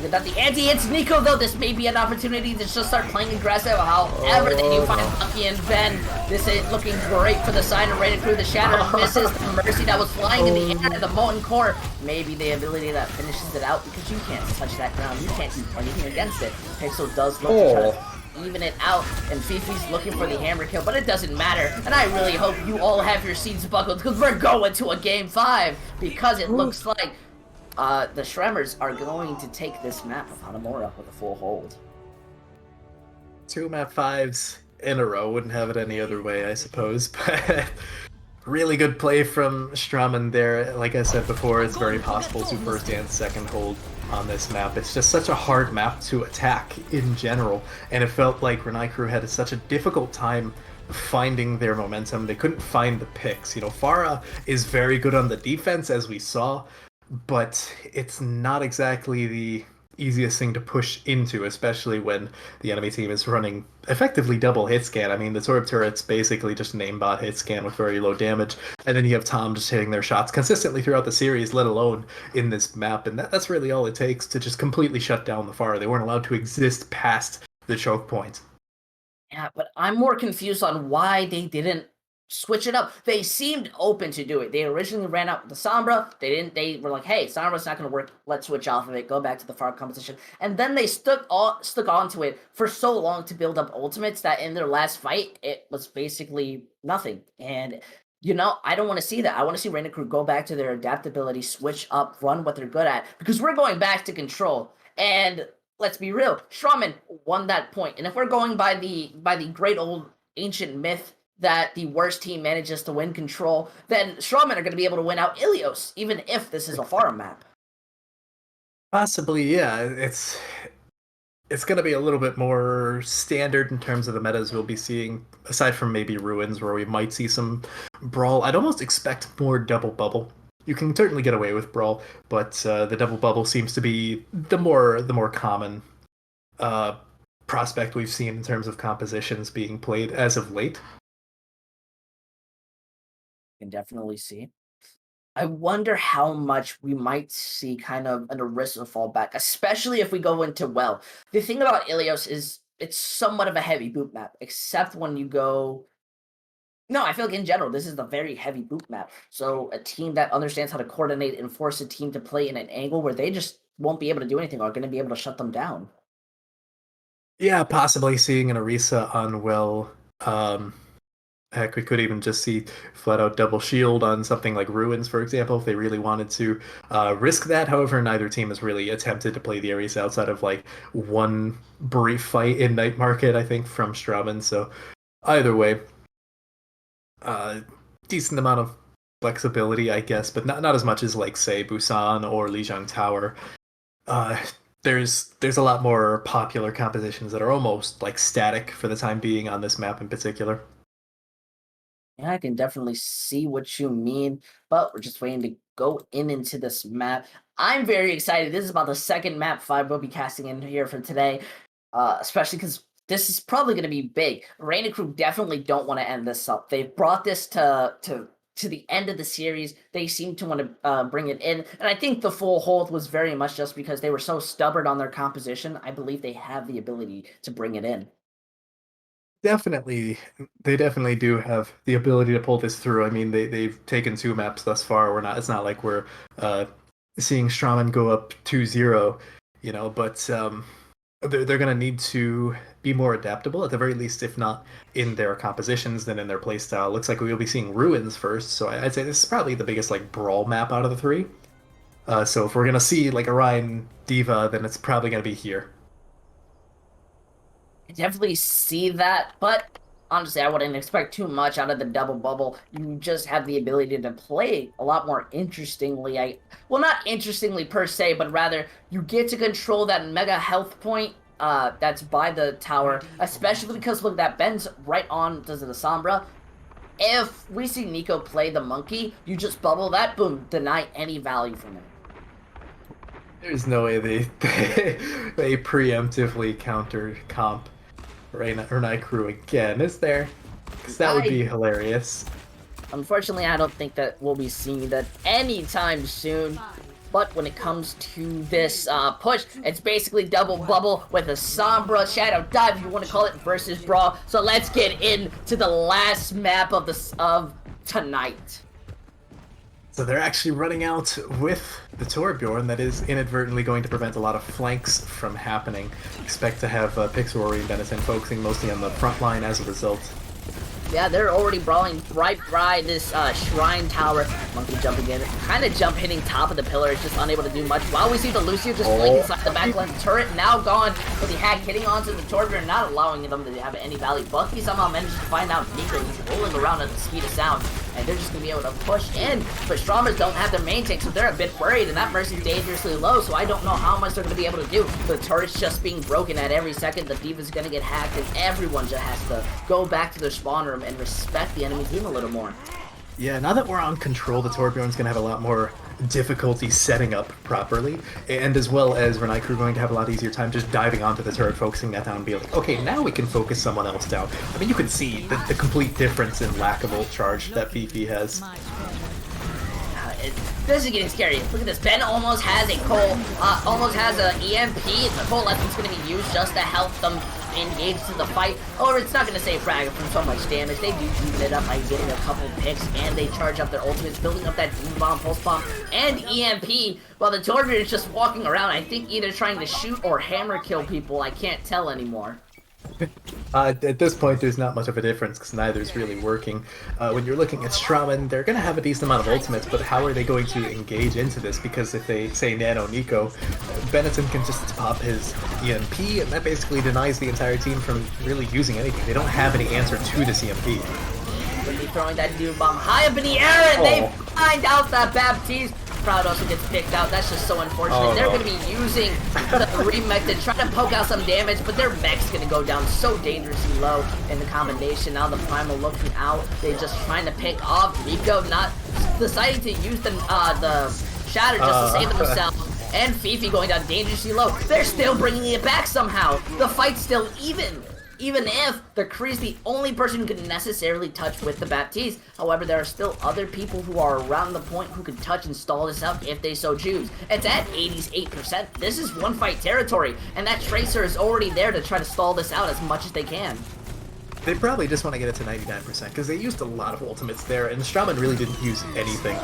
Without the anti-hits Nico, though, this may be an opportunity to just start playing aggressive. However, they do find Lucky and Ben. This is looking great for the side of Renai Crew. The Shatter misses the Mercy that was flying in the air. The Molten Core, maybe the ability that finishes it out because you can't touch that ground. You can't do anything against it. Pixel does look to try to even it out, and Fifi's looking for the hammer kill, but it doesn't matter. And I really hope you all have your seats buckled because we're going to a Game 5 because it looks like the Shremmers are going to take this map of Hanamura with a full hold. 2 map 5s in a row, wouldn't have it any other way, I suppose, but really good play from Strammen there. Like I said before, it's very possible to first and second hold on this map. It's just such a hard map to attack in general, and it felt like Renai Crew had such a difficult time finding their momentum. They couldn't find the picks. You know, Pharah is very good on the defense, as we saw, but it's not exactly the easiest thing to push into, especially when the enemy team is running effectively double hit scan. I mean, the Torb turret's basically just an aimbot hit scan with very low damage, and then you have Tom just hitting their shots consistently throughout the series, let alone in this map, and that's really all it takes to just completely shut down the Pharah. They weren't allowed to exist past the choke point. Yeah, but I'm more confused on why they didn't switch it up. They seemed open to do it. They originally ran out with the Sombra. They were like, hey, Sombra's not going to work. Let's switch off of it. Go back to the Pharah competition. And then they stuck onto it for so long to build up ultimates that in their last fight, it was basically nothing. And, you know, I don't want to see that. I want to see Renai Crew go back to their adaptability, switch up, run what they're good at. Because we're going back to control. And let's be real, Strammen won that point. And if we're going by the great old ancient myth that the worst team manages to win control, then Strammen are going to be able to win out Ilios, even if this is a Pharah map. Possibly, yeah. It's going to be a little bit more standard in terms of the metas we'll be seeing, aside from maybe Ruins, where we might see some Brawl. I'd almost expect more double bubble. You can certainly get away with Brawl, but the double bubble seems to be the more common prospect we've seen in terms of compositions being played as of late. Can definitely see. I wonder how much we might see kind of an Orisa fallback, especially if we go into well. The thing about Ilios is it's somewhat of a heavy boot map, except when you go. No, I feel like in general, this is a very heavy boot map. So a team that understands how to coordinate and force a team to play in an angle where they just won't be able to do anything are going to be able to shut them down. Yeah, possibly seeing an Orisa on well. Heck, we could even just see flat out double shield on something like Ruins, for example, if they really wanted to risk that. However, neither team has really attempted to play the Orisa outside of like one brief fight in Night Market, I think, from Strammen. So either way, decent amount of flexibility, I guess, but not as much as like say Busan or Lijiang Tower. Uh, there's a lot more popular compositions that are almost like static for the time being on this map in particular. Yeah, I can definitely see what you mean, but we're just waiting to go into this map. I'm very excited. This is about the second map 5 we'll be casting in here for today, especially because this is probably going to be big. Rain and crew definitely don't want to end this up. They've brought this to the end of the series. They seem to want to bring it in, and I think the full hold was very much just because they were so stubborn on their composition. I believe they have the ability to bring it in. Definitely, they definitely do have the ability to pull this through. I mean, they've taken 2 maps thus far. It's not like we're seeing Strammen go up 2-0, but they're going to need to be more adaptable at the very least, if not in their compositions, then in their playstyle. Looks like we'll be seeing Ruins first, so I'd say this is probably the biggest like brawl map out of the 3. So if we're going to see like Orion Diva, then it's probably going to be here. I definitely see that, but honestly, I wouldn't expect too much out of the double bubble. You just have the ability to play a lot more interestingly. Well, not interestingly per se, but rather you get to control that mega health point that's by the tower, especially because look, that bends right on to the Sombra. If we see Nico play the monkey, you just bubble that, boom, deny any value from it. There's no way they they preemptively counter comp Renai crew again, is there? Because that would be hilarious. Unfortunately, I don't think that we'll be seeing that anytime soon. But when it comes to this push, it's basically double bubble with a Sombra Shadow Dive, if you want to call it, versus Brawl. So let's get into the last map of tonight. So they're actually running out with the Torbjorn that is inadvertently going to prevent a lot of flanks from happening. Expect to have Pixelrory and Benetton focusing mostly on the front line as a result. Yeah, they're already brawling right by this shrine tower. Monkey jumping in, kind of jump hitting top of the pillar. It's just unable to do much. While we see the Lucio just blink inside the back left turret, now gone. But the hack hitting onto the Torbjorn, not allowing them to have any value. Bucky somehow manages to find out Nico. He's rolling around at the speed of sound. And they're just going to be able to push in. But Strommers don't have their main tank, so they're a bit worried. And that Mercy's dangerously low, so I don't know how much they're going to be able to do. The turret's just being broken at every second. The Diva's going to get hacked, and everyone just has to go back to their spawn room and respect the enemy team a little more. Yeah, now that we're on control, the Torbjorn's going to have a lot more difficulty setting up properly, and as well as Renai crew going to have a lot easier time just diving onto the turret, focusing that down and be like, okay, now we can focus someone else down. I mean, you can see the complete difference in lack of ult charge that Fifi has. This is getting scary. Look at this. Ben almost has a Cole, almost has an EMP. The Cole Lesson's going to be used just to help them engage to the fight. Or it's not going to save Fragger from so much damage. They do keep it up by getting a couple picks, and they charge up their ultimates, building up that Doom Bomb, Pulse Bomb, and EMP, while the Torbjorn is just walking around, I think either trying to shoot or hammer kill people. I can't tell anymore. At this point, there's not much of a difference because neither is really working. When you're looking at Strammen, they're going to have a decent amount of ultimates, but how are they going to engage into this? Because if they say Nano Nico, Benetton can just pop his EMP, and that basically denies the entire team from really using anything. They don't have any answer to this EMP. They'll be throwing that Doom Bomb high up in the air, and they find out that Baptiste. Proud also gets picked out. That's just so unfortunate. They're going to be using the remech to try to poke out some damage, but their mech's going to go down so dangerously low in the combination. Now the Primal looking out. They're just trying to pick off Nico, not deciding to use the Shatter just to save themselves. And Fifi going down dangerously low. They're still bringing it back somehow. The fight's still even. even if the Kree's the only person who can necessarily touch with the Baptiste. However, there are still other people who are around the point who can touch and stall this out if they so choose. It's at 88%. This is one fight territory, and that Tracer is already there to try to stall this out as much as they can. They probably just want to get it to 99% because they used a lot of ultimates there, and Strammen really didn't use anything.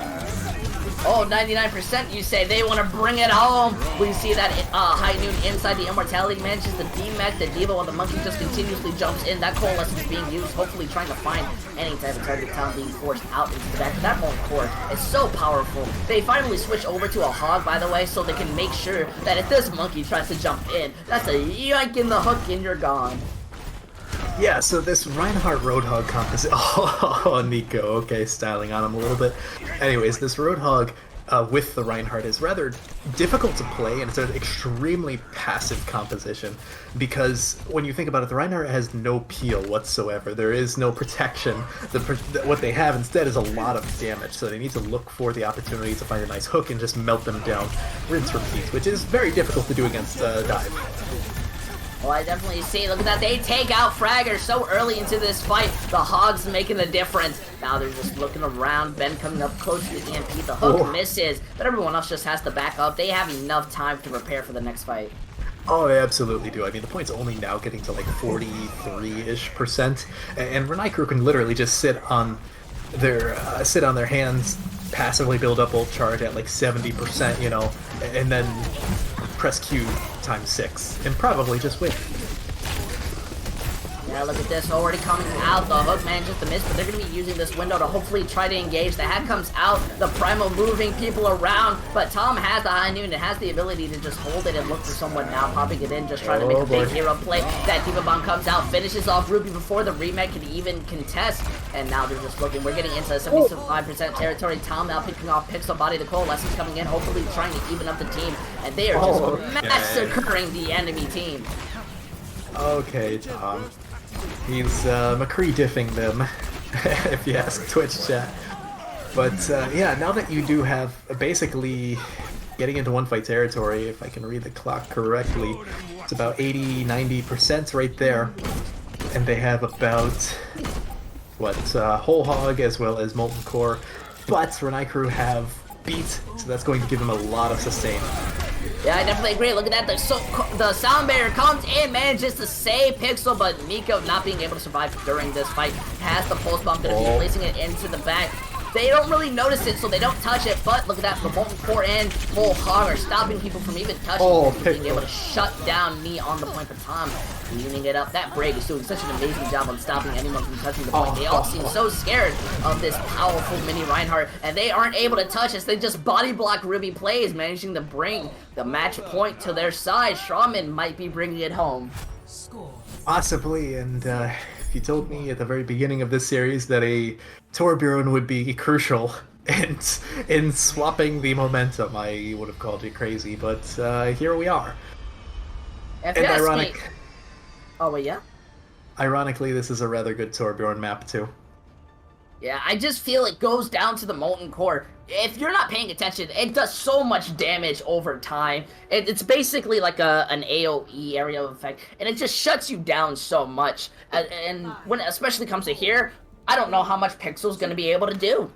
Oh, 99% you say. They want to bring it home. We see that High Noon inside the Immortality manages the D-Mech, the Diva, while the Monkey just continuously jumps in. That Coalescence is being used, hopefully trying to find any type of target talent being forced out into the back. But that Molten Core is so powerful. They finally switch over to a Hog, by the way, so they can make sure that if this Monkey tries to jump in, that's a yoink in the hook and you're gone. Yeah, so this Reinhardt Roadhog composition. Oh, Nico, okay, styling on him a little bit. Anyways, this Roadhog with the Reinhardt is rather difficult to play, and it's an extremely passive composition because when you think about it, the Reinhardt has no peel whatsoever. There is no protection. What they have instead is a lot of damage, so they need to look for the opportunity to find a nice hook and just melt them down, rinse, repeat, which is very difficult to do against Dive. Well, I definitely see. Look at that. They take out Fragger so early into this fight. The Hog's making the difference. Now they're just looking around. Ben coming up close to the EMP. The hook misses, but everyone else just has to back up. They have enough time to prepare for the next fight. Oh, they absolutely do. I mean, the point's only now getting to like 43-ish%, and Renai crew can literally just sit on their hands, passively build up ult charge at like 70%, you know, and then press Q times 6 and probably just win. Yeah, look at this, already coming out. The hook manages to miss, but they're going to be using this window to hopefully try to engage. The hack comes out, the Primal moving people around, but Tom has the High Noon and has the ability to just hold it and look for someone now, popping it in, just trying to make a big hero play. That Diva Bomb comes out, finishes off Ruby before the remake can even contest, and now they're just looking. We're getting into 75% territory. Tom now picking off Pixel Body. The Coalescence coming in, hopefully trying to even up the team, and they are just massacring the enemy team. Okay, Tom. He's McCree diffing them, if you ask Twitch chat. But yeah, now that you do have basically getting into one fight territory, if I can read the clock correctly, it's about 80-90% right there. And they have about, what, Whole Hog as well as Molten Core. But Renai crew have Beat, so that's going to give them a lot of sustain. Yeah, I definitely agree. Look at that. The sound barrier comes in, manages to save Pixel, but Nico not being able to survive during this fight. Has the pulse bomb, going to be placing it into the back. They don't really notice it, so they don't touch it, but look at that. The Molten Core and Whole Hog are stopping people from even touching it, being able to shut down me on the point for Tom. Cleaning it up. That break is doing such an amazing job on stopping anyone from touching the point. They all seem so scared of this powerful mini Reinhardt, and they aren't able to touch us. They just body block Ruby plays, managing to bring the match point to their side. Strammen might be bringing it home. Possibly, and if you told me at the very beginning of this series that a Torbjorn would be crucial in swapping the momentum, I would have called you crazy, but here we are. And ironic. Oh, wait, yeah? Ironically, this is a rather good Torbjorn map, too. Yeah, I just feel it goes down to the Molten Core. If you're not paying attention, it does so much damage over time. It's basically like an AoE area of effect, and it just shuts you down so much. And when it especially comes to here, I don't know how much Pixel's going to be able to do.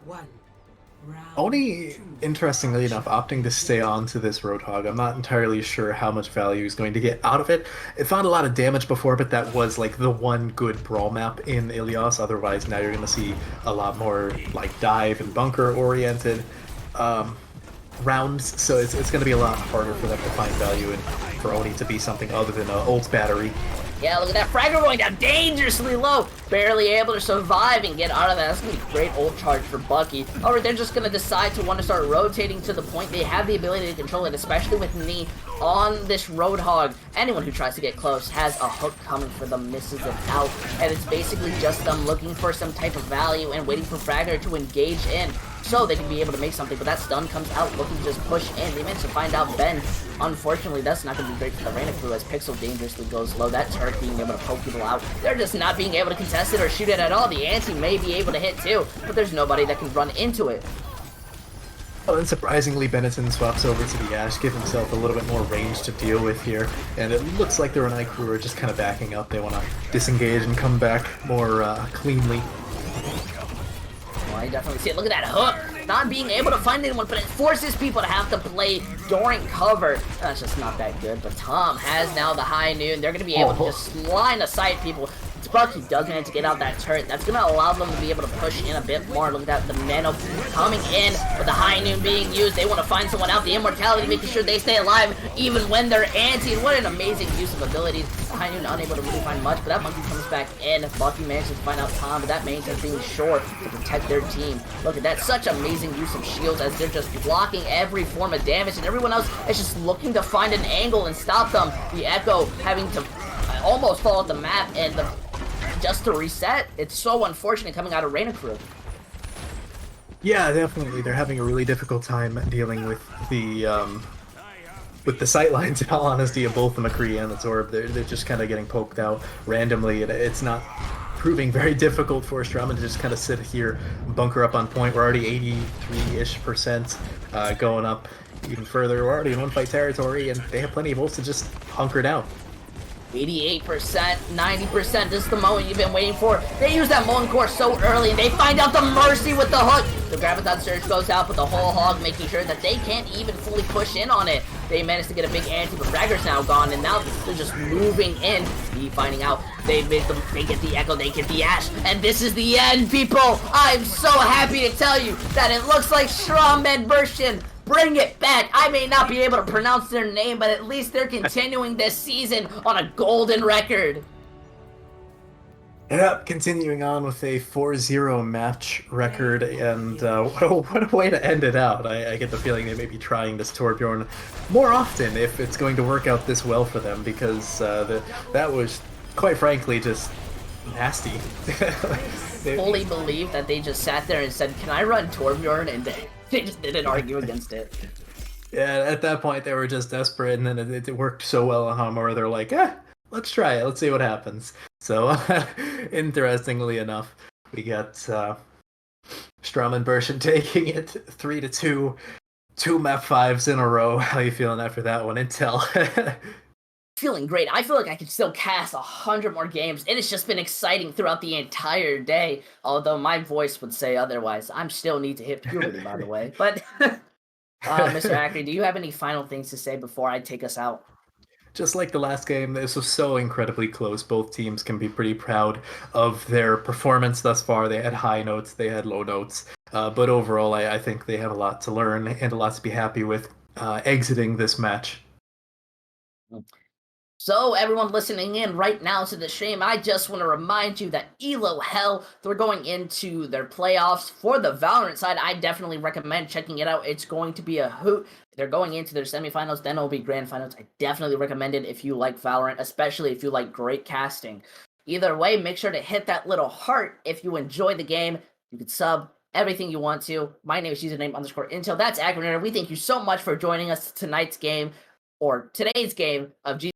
Oni, interestingly enough, opting to stay on to this Roadhog. I'm not entirely sure how much value he's going to get out of it. It found a lot of damage before, but that was like the one good brawl map in Ilios. Otherwise, now you're going to see a lot more like dive and bunker oriented rounds. So it's going to be a lot harder for them to find value and for Oni to be something other than an ult battery. Yeah, look at that. Fragger going down dangerously low. Barely able to survive and get out of that. That's going to be great ult charge for Bucky. However, they're just going to decide to want to start rotating to the point. They have the ability to control it, especially with me on this Roadhog. Anyone who tries to get close has a hook coming for them, misses it out. And it's basically just them looking for some type of value and waiting for Fragger to engage in, so they can be able to make something. But that stun comes out, looking to just push in. They managed to find out Ben. Unfortunately, that's not going to be great for the Renai crew as Pixel dangerously goes low. That turret being able to poke people out. They're just not being able to contest it or shoot it at all. The anti may be able to hit too, but there's nobody that can run into it. Oh, and surprisingly, Benetton swaps over to the Ashe, give himself a little bit more range to deal with here, and it looks like the Renai crew are just kind of backing up. They want to disengage and come back more cleanly. Well, I definitely see it. Look at that hook! Not being able to find anyone, but it forces people to have to play during cover. That's just not that good, but Tom has now the high noon. They're going to be able to just line of sight people. Bucky does manage to get out that turret. That's going to allow them to be able to push in a bit more. Look at that, the Nano coming in with the high noon being used. They want to find someone out. The immortality making sure they stay alive even when they're anti. What an amazing use of abilities. The high noon unable to really find much, but that monkey comes back in. Bucky manages to find out Tom, but that maintains being short to protect their team. Look at that, such amazing use of shields as they're just blocking every form of damage, and everyone else is just looking to find an angle and stop them. The Echo having to almost fall off the map, and just to reset. It's so unfortunate coming out of Renai crew. Yeah, definitely. They're having a really difficult time dealing with the sightlines, in all honesty, of both the McCree and the Torb. They're just kind of getting poked out randomly, and it's not proving very difficult for Strammen to just kind of sit here, bunker up on point. We're already 83-ish% going up even further. We're already in one-fight territory, and they have plenty of ults to just hunker down. 88%, 90%, this is the moment you've been waiting for. They use that Molten Core so early, and they find out the Mercy with the hook. The Graviton Surge goes out with the whole hog, making sure that they can't even fully push in on it. They managed to get a big anti, but Raggar's now gone, and now they're just moving in. Be finding out they get the Echo, they get the Ashe, and this is the end, people! I'm so happy to tell you that it looks like STRAMMEBURSCHEN bring it back. I may not be able to pronounce their name, but at least they're continuing this season on a golden record. Yep, continuing on with a 4-0 match record, and what a way to end it out. I get the feeling they may be trying this Torbjorn more often if it's going to work out this well for them, because that was, quite frankly, just nasty. Fully believe that they just sat there and said, "Can I run Torbjorn?" and they just didn't argue against it. Yeah, at that point they were just desperate, and then it worked so well on Hammer, they're like, let's try it, let's see what happens. So, interestingly enough, we got STRAMMEBURSCHEN taking it 3-2, 2 map 5s in a row. How you feeling after that one, Intel? Feeling great. I feel like I could still cast 100 more games. It has just been exciting throughout the entire day, although my voice would say otherwise. I'm still need to hit puberty, by the way. But, Mr. Ackley, do you have any final things to say before I take us out? Just like the last game, this was so incredibly close. Both teams can be pretty proud of their performance thus far. They had high notes, they had low notes. But overall, I think they have a lot to learn and a lot to be happy with exiting this match. So, everyone listening in right now to the stream, I just want to remind you that ELO Hell, they're going into their playoffs. For the Valorant side, I definitely recommend checking it out. It's going to be a hoot. They're going into their semifinals, then it'll be grand finals. I definitely recommend it if you like Valorant, especially if you like great casting. Either way, make sure to hit that little heart if you enjoy the game. You can sub everything you want to. My name is username_Intel. That's Aggrinator. We thank you so much for joining us tonight's game, or today's game of